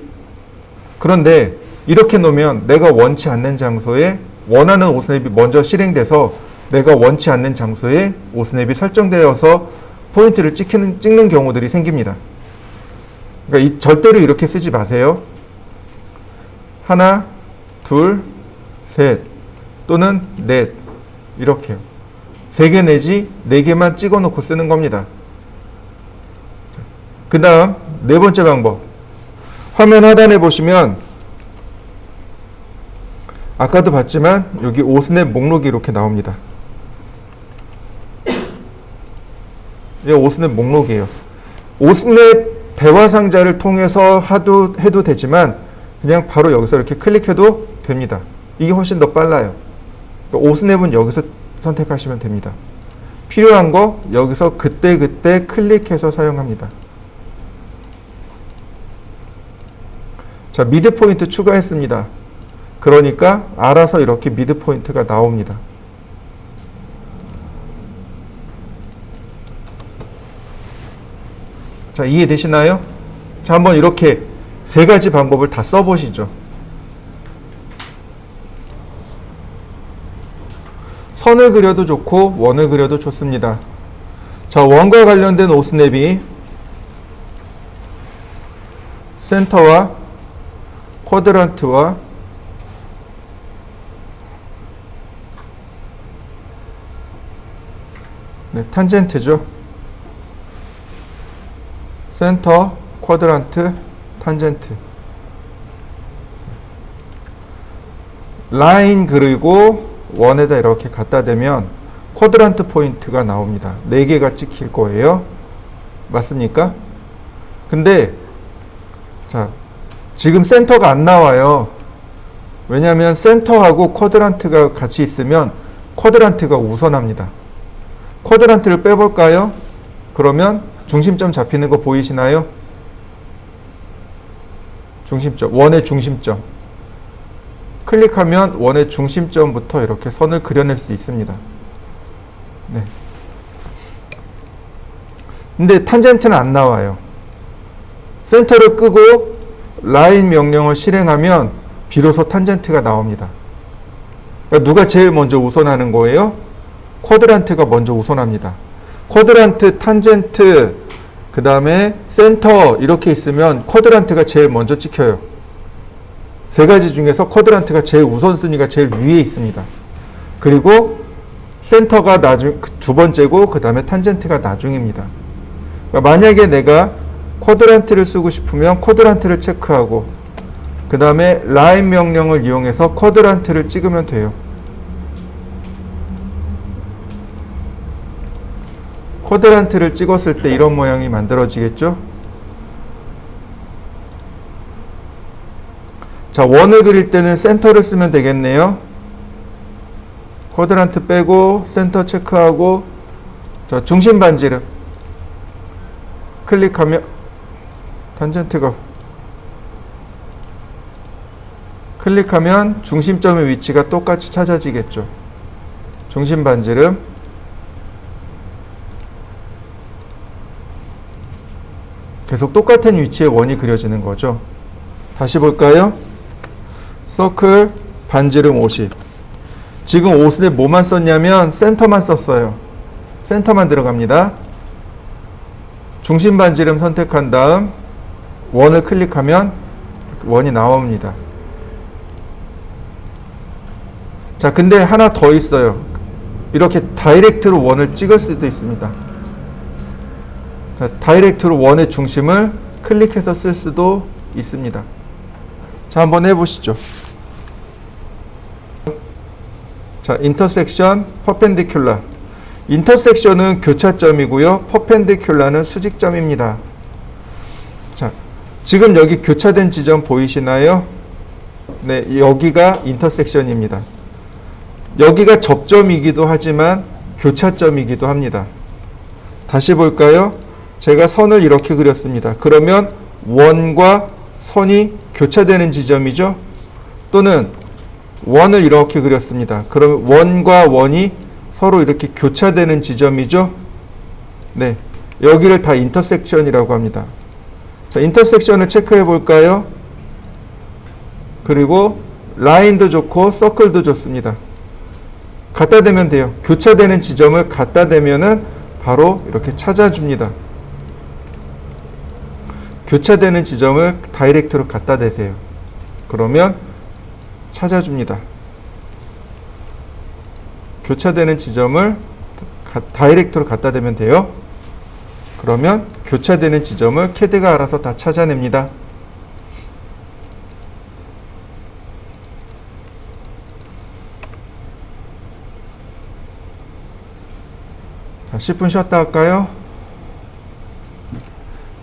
그런데 이렇게 놓으면 내가 원치 않는 장소에 원하는 오스냅이 먼저 실행돼서 내가 원치 않는 장소에 오스냅이 설정되어서 포인트를 찍는 경우들이 생깁니다. 그러니까 절대로 이렇게 쓰지 마세요. 하나, 둘, 셋 또는 넷 이렇게요. 3개 내지 4개만 찍어 놓고 쓰는 겁니다. 그 다음 네 번째 방법. 화면 하단에 보시면 아까도 봤지만 여기 오스냅 목록이 이렇게 나옵니다. 이 오스냅 목록이에요. 오스냅 대화 상자를 통해서 해도 되지만 그냥 바로 여기서 이렇게 클릭해도 됩니다. 이게 훨씬 더 빨라요. 그러니까 오스냅은 여기서 선택하시면 됩니다. 필요한 거 여기서 그때그때 클릭해서 사용합니다. 자, 미드 포인트 추가했습니다. 그러니까 알아서 이렇게 미드 포인트가 나옵니다. 자, 이해되시나요? 자, 한번 이렇게 3가지 방법을 다 써보시죠. 선을 그려도 좋고 원을 그려도 좋습니다. 자, 원과 관련된 오스냅이 센터와 쿼드란트와 탄젠트죠. 센터, 쿼드란트, 탄젠트. 라인 그리고 원에다 이렇게 갖다 대면 쿼드란트 포인트가 나옵니다. 4개가 찍힐 거예요. 맞습니까? 근데 자, 지금 센터가 안 나와요. 왜냐하면 센터하고 쿼드란트가 같이 있으면 쿼드란트가 우선합니다. 쿼드란트를 빼볼까요? 그러면 중심점 잡히는 거 보이시나요? 중심점, 원의 중심점. 클릭하면 원의 중심점부터 이렇게 선을 그려낼 수 있습니다. 네. 근데 탄젠트는 안 나와요. 센터를 끄고 라인 명령을 실행하면 비로소 탄젠트가 나옵니다. 그러니까 누가 제일 먼저 우선하는 거예요? 쿼드란트가 먼저 우선합니다. 쿼드란트, 탄젠트, 그 다음에 센터 이렇게 있으면 쿼드란트가 제일 먼저 찍혀요. 세 가지 중에서 쿼드란트가 제일 우선순위가 제일 위에 있습니다. 그리고 센터가 두 번째고 그 다음에 탄젠트가 나중입니다. 그러니까 만약에 내가 쿼드란트를 쓰고 싶으면 쿼드란트를 체크하고 그 다음에 라인 명령을 이용해서 쿼드란트를 찍으면 돼요. 쿼드란트를 찍었을 때 이런 모양이 만들어지겠죠? 자, 원을 그릴 때는 센터를 쓰면 되겠네요. 쿼드란트 빼고 센터 체크하고 자, 중심 반지름 클릭하면 탄젠트가 클릭하면 중심점의 위치가 똑같이 찾아지겠죠. 중심 반지름 계속 똑같은 위치에 원이 그려지는 거죠. 다시 볼까요? 서클 반지름 50. 지금 옷에 뭐만 썼냐면 센터만 썼어요. 센터만 들어갑니다. 중심 반지름 선택한 다음 원을 클릭하면 원이 나옵니다. 자, 근데 하나 더 있어요. 이렇게 다이렉트로 원을 찍을 수도 있습니다. 자, 다이렉트로 원의 중심을 클릭해서 쓸 수도 있습니다. 자, 한번 해보시죠. 자, 인터섹션, 퍼펜디큘라. 인터섹션은 교차점이고요. 퍼펜디큘라는 수직점입니다. 자, 지금 여기 교차된 지점 보이시나요? 네, 여기가 인터섹션입니다. 여기가 접점이기도 하지만 교차점이기도 합니다. 다시 볼까요? 제가 선을 이렇게 그렸습니다. 그러면 원과 선이 교차되는 지점이죠? 또는 원을 이렇게 그렸습니다. 그러면 원과 원이 서로 이렇게 교차되는 지점이죠? 네, 여기를 다 인터섹션이라고 합니다. 자, 인터섹션을 체크해 볼까요? 그리고 라인도 좋고 서클도 좋습니다. 갖다 대면 돼요. 교차되는 지점을 갖다 대면은 바로 이렇게 찾아줍니다. 교차되는 지점을 다이렉트로 갖다 대세요. 그러면 찾아줍니다. 교차되는 지점을 다이렉트로 갖다 대면 돼요. 그러면 교차되는 지점을 캐드가 알아서 다 찾아냅니다. 자, 10분 쉬었다 할까요?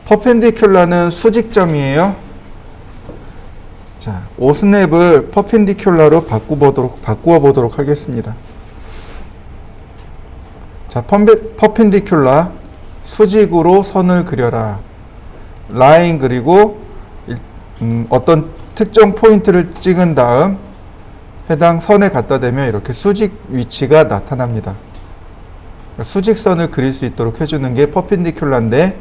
퍼펜디큘라는 수직점이에요. 자, 오스냅을 퍼펜디큘라로 바꾸어 보도록 하겠습니다. 자, 퍼펜디큘라 수직으로 선을 그려라. 라인 그리고 어떤 특정 포인트를 찍은 다음 해당 선에 갖다 대면 이렇게 수직 위치가 나타납니다. 수직선을 그릴 수 있도록 해주는 게 퍼펜디큘라인데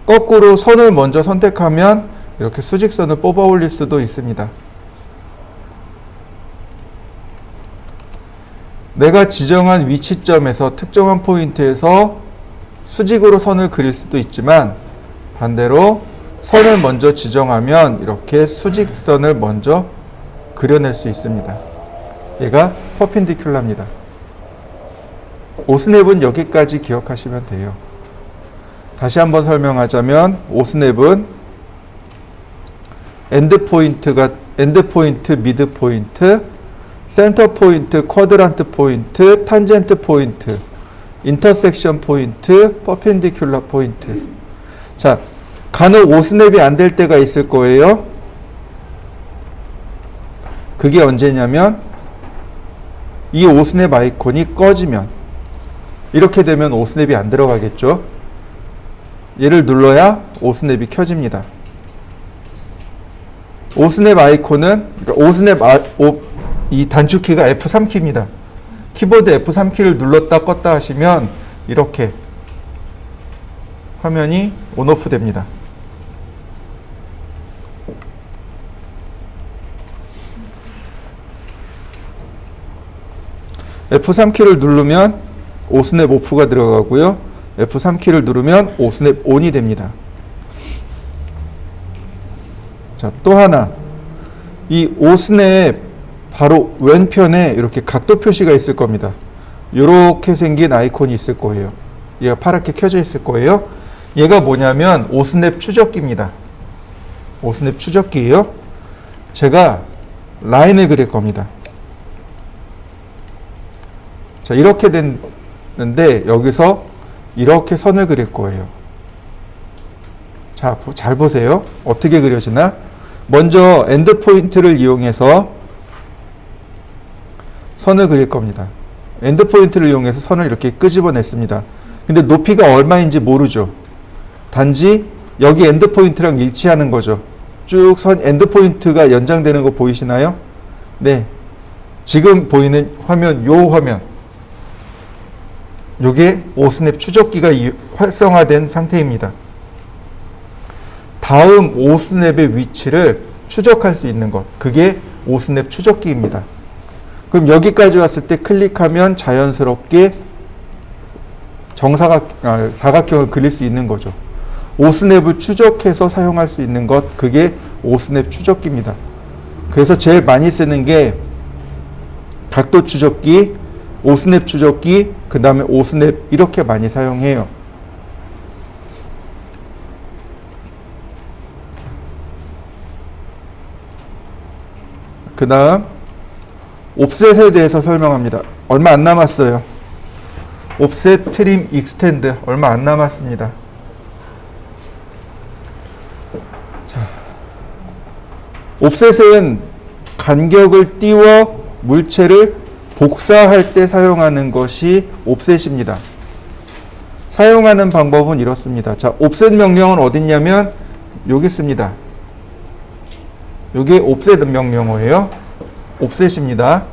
거꾸로 선을 먼저 선택하면 이렇게 수직선을 뽑아 올릴 수도 있습니다. 내가 지정한 위치점에서 특정한 포인트에서 수직으로 선을 그릴 수도 있지만 반대로 선을 먼저 지정하면 이렇게 수직선을 먼저 그려낼 수 있습니다. 얘가 퍼펜디큘라입니다. 오스냅은 여기까지 기억하시면 돼요. 다시 한번 설명하자면 오스냅은 엔드포인트, 미드포인트, 센터 포인트, 쿼드란트 포인트, 탄젠트 포인트, 인터섹션 포인트, 퍼펜디큘라 포인트. 자, 간혹 오스냅이 안 될 때가 있을 거예요. 그게 언제냐면 이 오스냅 아이콘이 꺼지면, 이렇게 되면 오스냅이 안 들어가겠죠. 얘를 눌러야 오스냅이 켜집니다. 오스냅 아이콘은, 그러니까 이 단축키가 F3키입니다. 키보드 F3키를 눌렀다 껐다 하시면 이렇게 화면이 온오프 됩니다. F3키를 누르면 오스냅 오프가 들어가고요. F3키를 누르면 오스냅 온이 됩니다. 자, 또 하나. 이 오스냅 바로 왼편에 이렇게 각도 표시가 있을 겁니다. 이렇게 생긴 아이콘이 있을 거예요. 얘가 파랗게 켜져 있을 거예요. 얘가 뭐냐면 오스냅 추적기입니다. 오스냅 추적기예요. 제가 라인을 그릴 겁니다. 자, 이렇게 됐는데 여기서 이렇게 선을 그릴 거예요. 자, 잘 보세요. 어떻게 그려지나? 먼저 엔드 포인트를 이용해서 선을 그릴 겁니다. 엔드 포인트를 이용해서 선을 이렇게 끄집어냈습니다. 근데 높이가 얼마인지 모르죠. 단지 여기 엔드 포인트랑 일치하는 거죠. 쭉 선 엔드 포인트가 연장되는 거 보이시나요? 네. 지금 보이는 화면, 요 화면. 요게 오스냅 추적기가 활성화된 상태입니다. 다음 오스냅의 위치를 추적할 수 있는 것. 그게 오스냅 추적기입니다. 그럼 여기까지 왔을 때 클릭하면 자연스럽게 사각형을 그릴 수 있는 거죠. 오스냅을 추적해서 사용할 수 있는 것, 그게 오스냅 추적기입니다. 그래서 제일 많이 쓰는 게 각도 추적기, 오스냅 추적기, 그 다음에 오스냅 이렇게 많이 사용해요. 그 다음 옵셋에 대해서 설명합니다. 얼마 안 남았어요. 옵셋 트림 익스텐드 얼마 안 남았습니다. 자, 옵셋은 간격을 띄워 물체를 복사할 때 사용하는 것이 옵셋입니다. 사용하는 방법은 이렇습니다. 자, 옵셋 명령은 어딨냐면 여기 있습니다. 이게 옵셋 명령어예요. 옵셋입니다.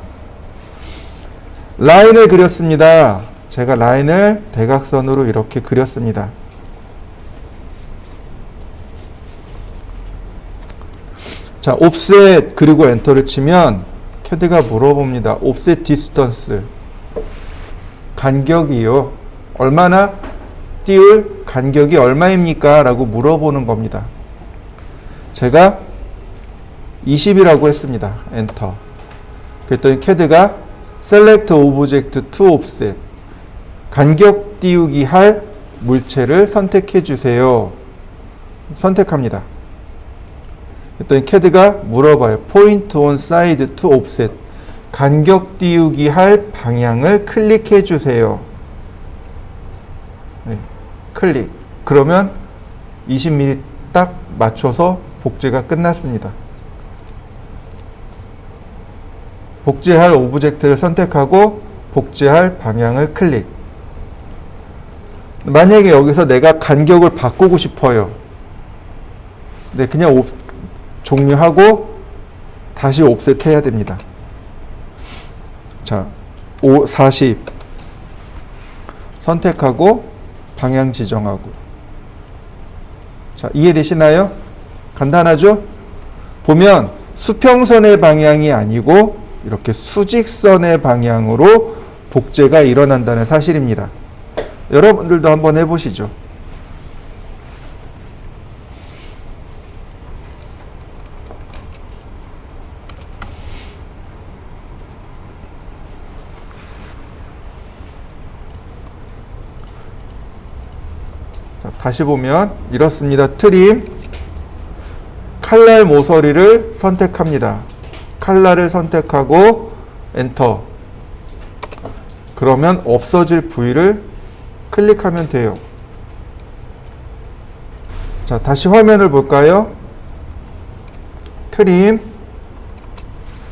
라인을 그렸습니다. 제가 라인을 대각선으로 이렇게 그렸습니다. 자, 옵셋 그리고 엔터를 치면 캐드가 물어봅니다. 옵셋 디스턴스 간격이요. 얼마나 띄울 간격이 얼마입니까? 라고 물어보는 겁니다. 제가 20이라고 했습니다. 엔터. 그랬더니 캐드가 Select Object to Offset 간격 띄우기 할 물체를 선택해 주세요. 선택합니다. 그랬더니 캐드가 물어봐요. Point on side to offset 간격 띄우기 할 방향을 클릭해 주세요. 네, 클릭. 그러면 20mm 딱 맞춰서 복제가 끝났습니다. 복제할 오브젝트를 선택하고 복제할 방향을 클릭. 만약에 여기서 내가 간격을 바꾸고 싶어요. 네, 그냥 종료하고 다시 옵셋 해야 됩니다. 자, 40 선택하고 방향 지정하고. 자, 이해되시나요? 간단하죠? 보면 수평선의 방향이 아니고 이렇게 수직선의 방향으로 복제가 일어난다는 사실입니다. 여러분들도 한번 해보시죠. 자, 다시 보면 이렇습니다. 트림 칼날 모서리를 선택합니다. 칼날을 선택하고 엔터. 그러면 없어질 부위를 클릭하면 돼요. 자, 다시 화면을 볼까요? 트림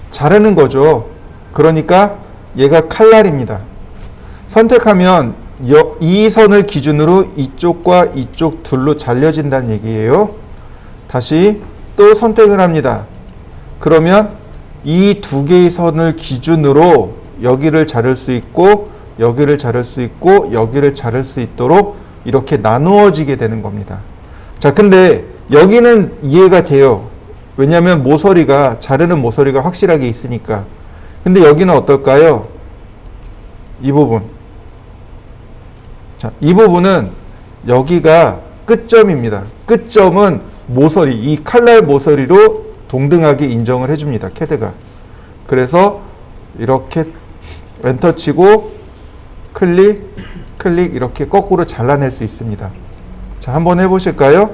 자르는 거죠. 그러니까 얘가 칼날입니다. 선택하면 이 선을 기준으로 이쪽과 이쪽 둘로 잘려진다는 얘기예요. 다시 또 선택을 합니다. 그러면 이 두 개의 선을 기준으로 여기를 자를 수 있고 여기를 자를 수 있고 여기를 자를 수 있도록 이렇게 나누어지게 되는 겁니다. 자, 근데 여기는 이해가 돼요. 왜냐하면 모서리가, 자르는 모서리가 확실하게 있으니까. 근데 여기는 어떨까요? 이 부분. 자, 이 부분은 여기가 끝점입니다. 끝점은 모서리, 이 칼날 모서리로 동등하게 인정을 해줍니다. 캐드가. 그래서 이렇게 엔터 치고 클릭, 클릭 이렇게 거꾸로 잘라낼 수 있습니다. 자, 한번 해보실까요?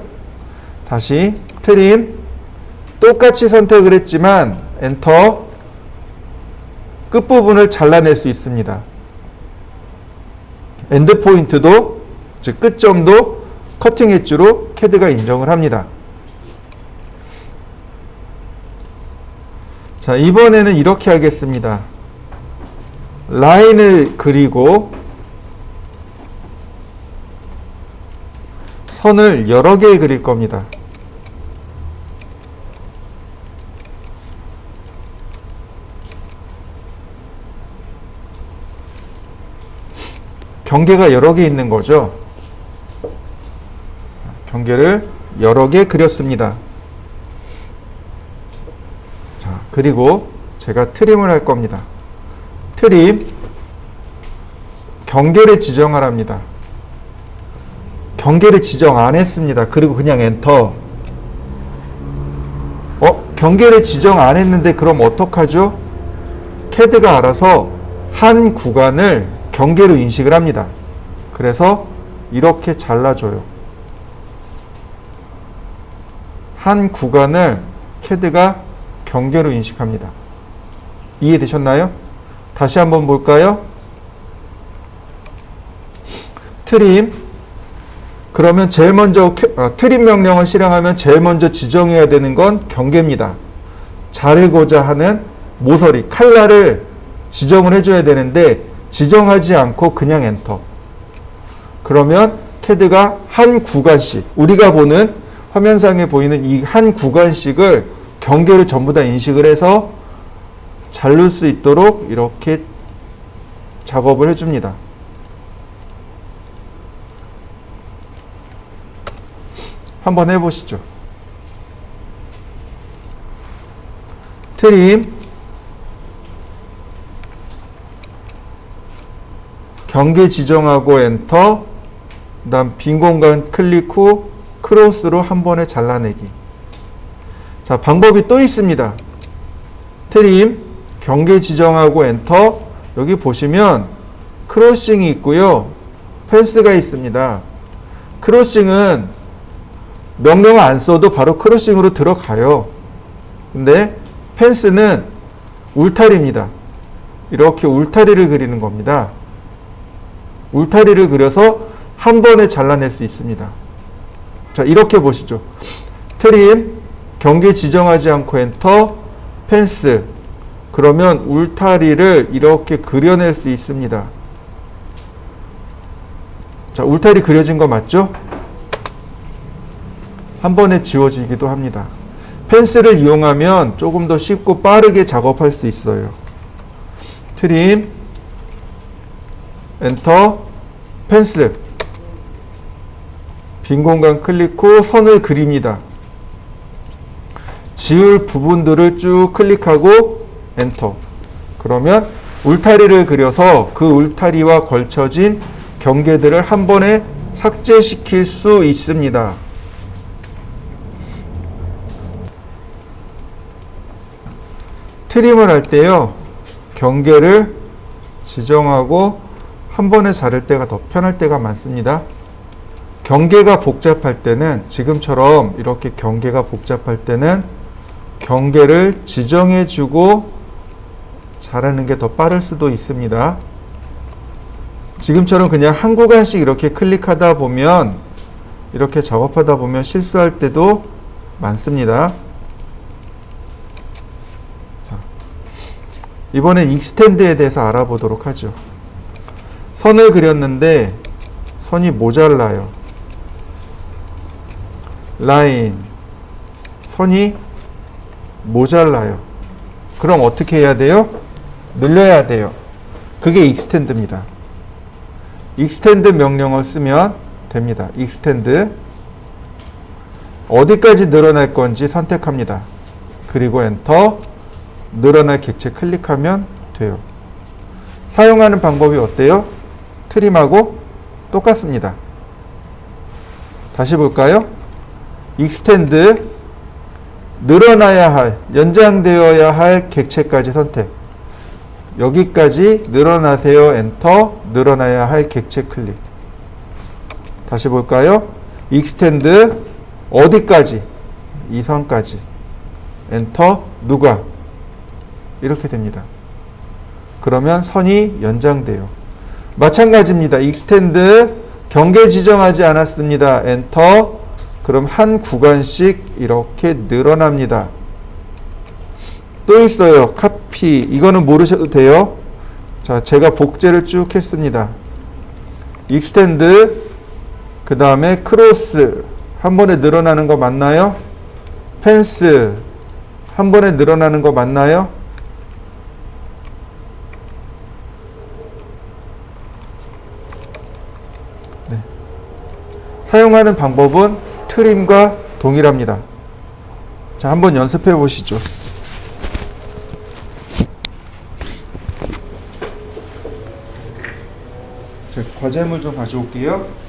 다시 트림, 똑같이 선택을 했지만 엔터, 끝부분을 잘라낼 수 있습니다. 엔드 포인트도, 즉 끝점도 커팅 엣지로 캐드가 인정을 합니다. 자, 이번에는 이렇게 하겠습니다. 라인을 그리고 선을 여러 개 그릴 겁니다. 경계가 여러 개 있는 거죠. 경계를 여러 개 그렸습니다. 자, 그리고 제가 트림을 할 겁니다. 트림, 경계를 지정하랍니다. 경계를 지정 안 했습니다. 그리고 그냥 엔터. 경계를 지정 안 했는데 그럼 어떡하죠? 캐드가 알아서 한 구간을 경계로 인식을 합니다. 그래서 이렇게 잘라줘요. 한 구간을 캐드가 경계로 인식합니다. 이해되셨나요? 다시 한번 볼까요? 트림. 그러면 제일 먼저 트림 명령을 실행하면 제일 먼저 지정해야 되는 건 경계입니다. 자르고자 하는 모서리, 칼날을 지정을 해줘야 되는데 지정하지 않고 그냥 엔터. 그러면 캐드가 한 구간씩, 우리가 보는 화면상에 보이는 이 한 구간씩을 경계를 전부 다 인식을 해서 자를 수 있도록 이렇게 작업을 해줍니다. 한번 해보시죠. 트림, 경계 지정하고 엔터, 그 다음 빈 공간 클릭 후 크로스로 한 번에 잘라내기. 자, 방법이 또 있습니다. 트림, 경계 지정하고 엔터, 여기 보시면 크로싱이 있고요. 펜스가 있습니다. 크로싱은 명령을 안 써도 바로 크로싱으로 들어가요. 근데 펜스는 울타리입니다. 이렇게 울타리를 그리는 겁니다. 울타리를 그려서 한 번에 잘라낼 수 있습니다. 자, 이렇게 보시죠. 트림, 경계 지정하지 않고 엔터, 펜스. 그러면 울타리를 이렇게 그려낼 수 있습니다. 자, 울타리 그려진 거 맞죠? 한 번에 지워지기도 합니다. 펜스를 이용하면 조금 더 쉽고 빠르게 작업할 수 있어요. 트림, 엔터, 펜스. 빈 공간 클릭 후 선을 그립니다. 지울 부분들을 쭉 클릭하고 엔터. 그러면 울타리를 그려서 그 울타리와 걸쳐진 경계들을 한 번에 삭제시킬 수 있습니다. 트림을 할 때요, 경계를 지정하고 한 번에 자를 때가 더 편할 때가 많습니다. 경계가 복잡할 때는, 지금처럼 이렇게 경계가 복잡할 때는 경계를 지정해주고 자르는 게 더 빠를 수도 있습니다. 지금처럼 그냥 한 구간씩 이렇게 클릭하다 보면, 이렇게 작업하다 보면 실수할 때도 많습니다. 자, 이번엔 익스텐드에 대해서 알아보도록 하죠. 선을 그렸는데 선이 모자라요. 라인, 선이 모자라요. 그럼 어떻게 해야 돼요? 늘려야 돼요. 그게 extend입니다. extend 명령을 쓰면 됩니다. extend 어디까지 늘어날 건지 선택합니다. 그리고 엔터 늘어날 객체 클릭하면 돼요. 사용하는 방법이 어때요? 트림하고 똑같습니다. 다시 볼까요? extend 늘어나야 할, 연장되어야 할 객체까지 선택. 여기까지 늘어나세요. 엔터 늘어나야 할 객체 클릭. 다시 볼까요? extend 어디까지? 이 선까지. 엔터 누가? 이렇게 됩니다. 그러면 선이 연장돼요. 마찬가지입니다. extend 경계 지정하지 않았습니다. 엔터 그럼 한 구간씩 이렇게 늘어납니다. 또 있어요. 카피. 이거는 모르셔도 돼요. 자, 제가 복제를 쭉 했습니다. extend 그 다음에 크로스 한 번에 늘어나는 거 맞나요? 펜스 한 번에 늘어나는 거 맞나요? 네. 사용하는 방법은 트림과 동일합니다. 자, 한번 연습해 보시죠. 자, 과제물 좀 가져올게요.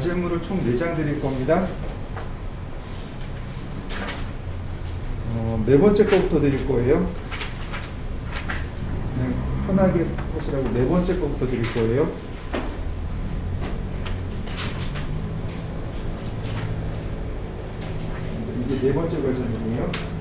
과제물을 총 4장 드릴 겁니다. 네 번째 거부터 드릴 거예요. 그냥 편하게 하시라고 네 번째 거부터 드릴 거예요. 이게 네 번째 과제물이에요.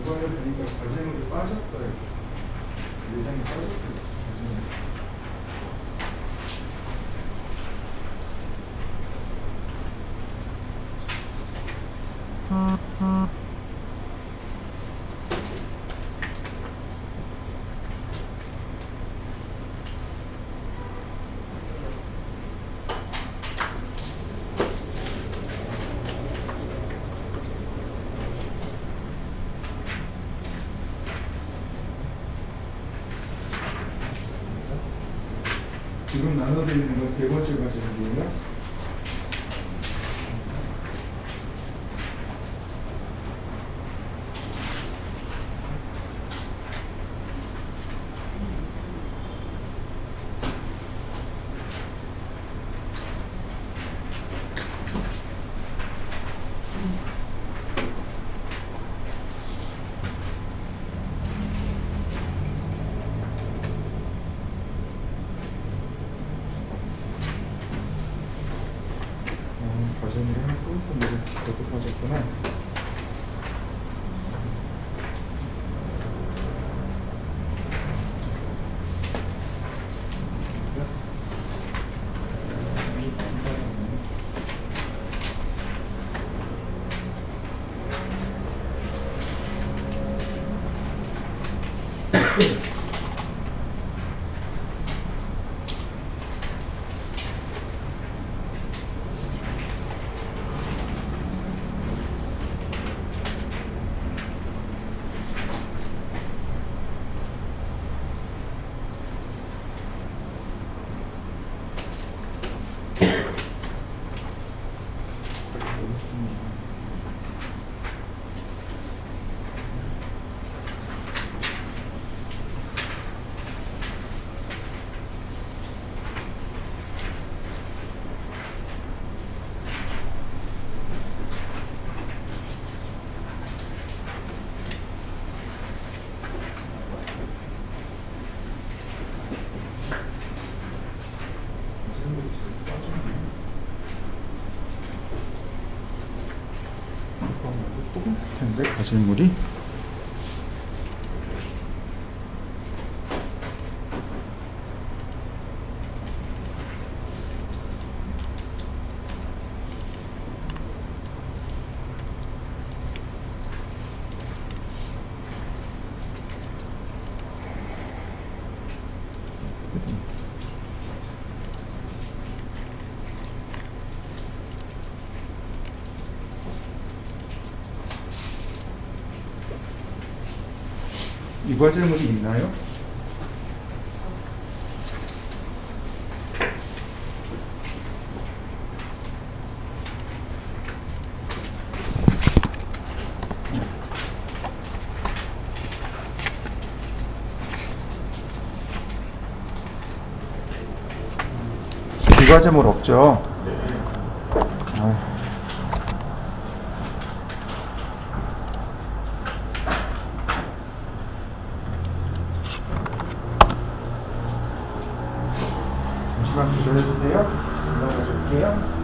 이번에 보니까 과제물이 빠졌어요. 4장이 빠졌어요. 지금 나눠드리는 건 네 번째 과제물이에요. 과제물이 하나 또 있었는데 그것도 빠졌구나. 조금 있을 텐데 과제물이. 이 과제물이 있나요? 이 과제물 없죠? 잠시만 기다려주세요. 올라가 줄게요.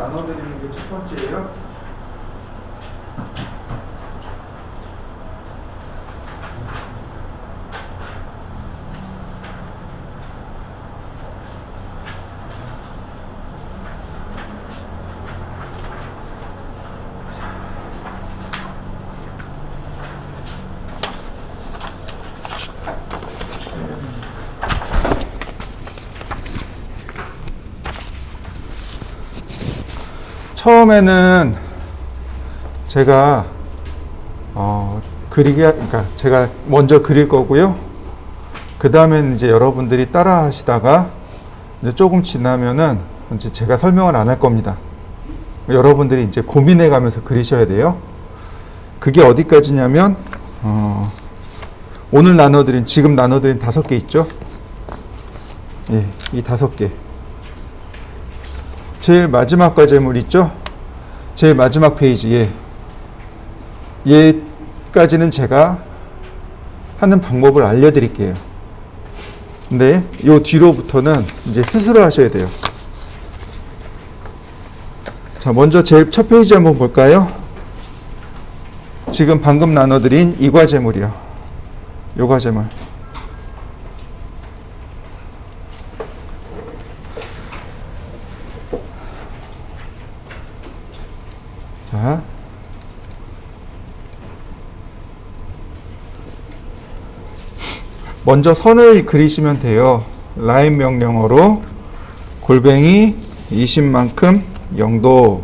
나눠드리는 게 첫 번째예요. 처음에는 제가 그러니까 제가 먼저 그릴 거고요. 그 다음에는 이제 여러분들이 따라 하시다가 이제 조금 지나면은 이제 제가 설명을 안 할 겁니다. 여러분들이 이제 고민해 가면서 그리셔야 돼요. 그게 어디까지냐면 오늘 지금 나눠드린 5개 있죠? 예, 이 5개. 제일 마지막 과제물 있죠? 제일 마지막 페이지에 얘까지는 제가 하는 방법을 알려드릴게요. 근데 요 뒤로부터는 이제 스스로 하셔야 돼요. 자, 먼저 제일 첫 페이지 한번 볼까요? 지금 방금 나눠드린 이 과제물이요. 요 과제물. 자, 먼저 선을 그리시면 돼요. 라인 명령어로 골뱅이 20만큼 0도,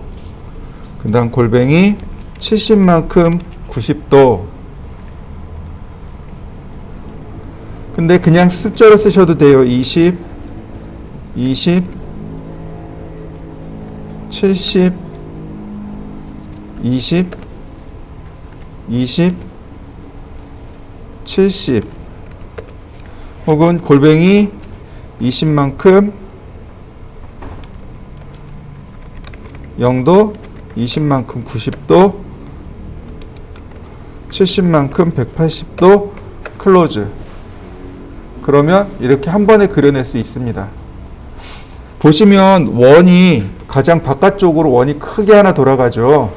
그 다음 골뱅이 70만큼 90도. 근데 그냥 숫자로 쓰셔도 돼요. 20, 20, 70, 20, 20, 70 혹은 골뱅이 20만큼 0도, 20만큼 90도, 70만큼 180도, 클로즈. 그러면 이렇게 한 번에 그려낼 수 있습니다. 보시면 원이 가장 바깥쪽으로 원이 크게 하나 돌아가죠.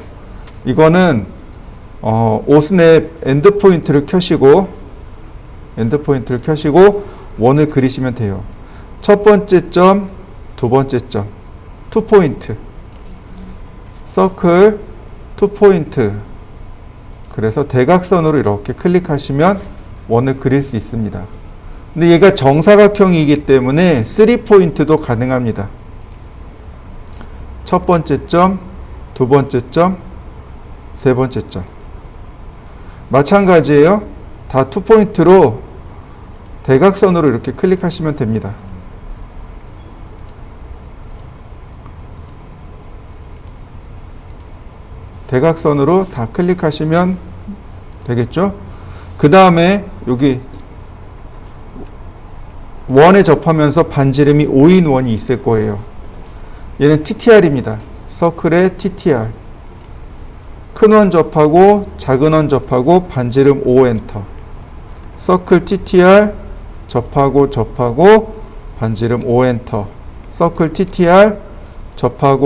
이거는 오스냅 엔드포인트를 켜시고 원을 그리시면 돼요. 첫 번째 점, 두 번째 점, 2포인트, 서클, 2포인트. 그래서 대각선으로 이렇게 클릭하시면 원을 그릴 수 있습니다. 근데 얘가 정사각형이기 때문에 3포인트도 가능합니다. 첫 번째 점, 두 번째 점, 세 번째 점. 마찬가지예요. 다 2포인트로 대각선으로 이렇게 클릭하시면 됩니다. 대각선으로 다 클릭하시면 되겠죠? 그 다음에 여기 원에 접하면서 반지름이 5인 원이 있을 거예요. 얘는 TTR입니다. 서클의 TTR. 큰 원 접하고 작은 원 접하고 반지름 5엔터. 서클 TTR 접하고 반지름 5엔터. 서클 TTR 접하고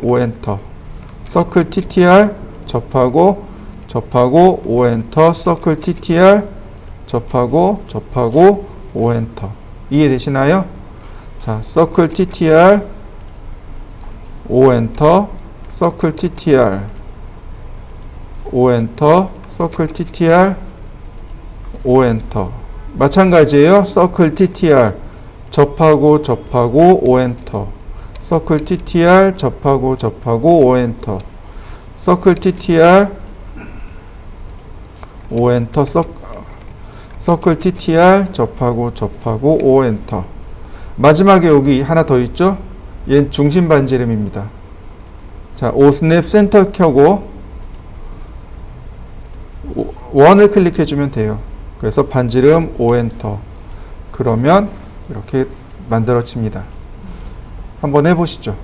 5엔터. 서클 TTR 접하고 5엔터. 서클 TTR 접하고 5엔터. 이해되시나요? 자, 서클 TTR 5엔터, 서클 TTR 5엔터, 서클 TTR 5엔터. 마찬가지예요. 서클 TTR 접하고 5엔터. 서클 TTR 접하고 5엔터. 서클 TTR 5엔터. 서클 TTR 접하고 5엔터. 마지막에 여기 하나 더 있죠? 얘는 중심 반지름입니다. 자, 오스냅 센터 켜고 원을 클릭해주면 돼요. 그래서 반지름 5엔터. 그러면 이렇게 만들어집니다. 한번 해보시죠.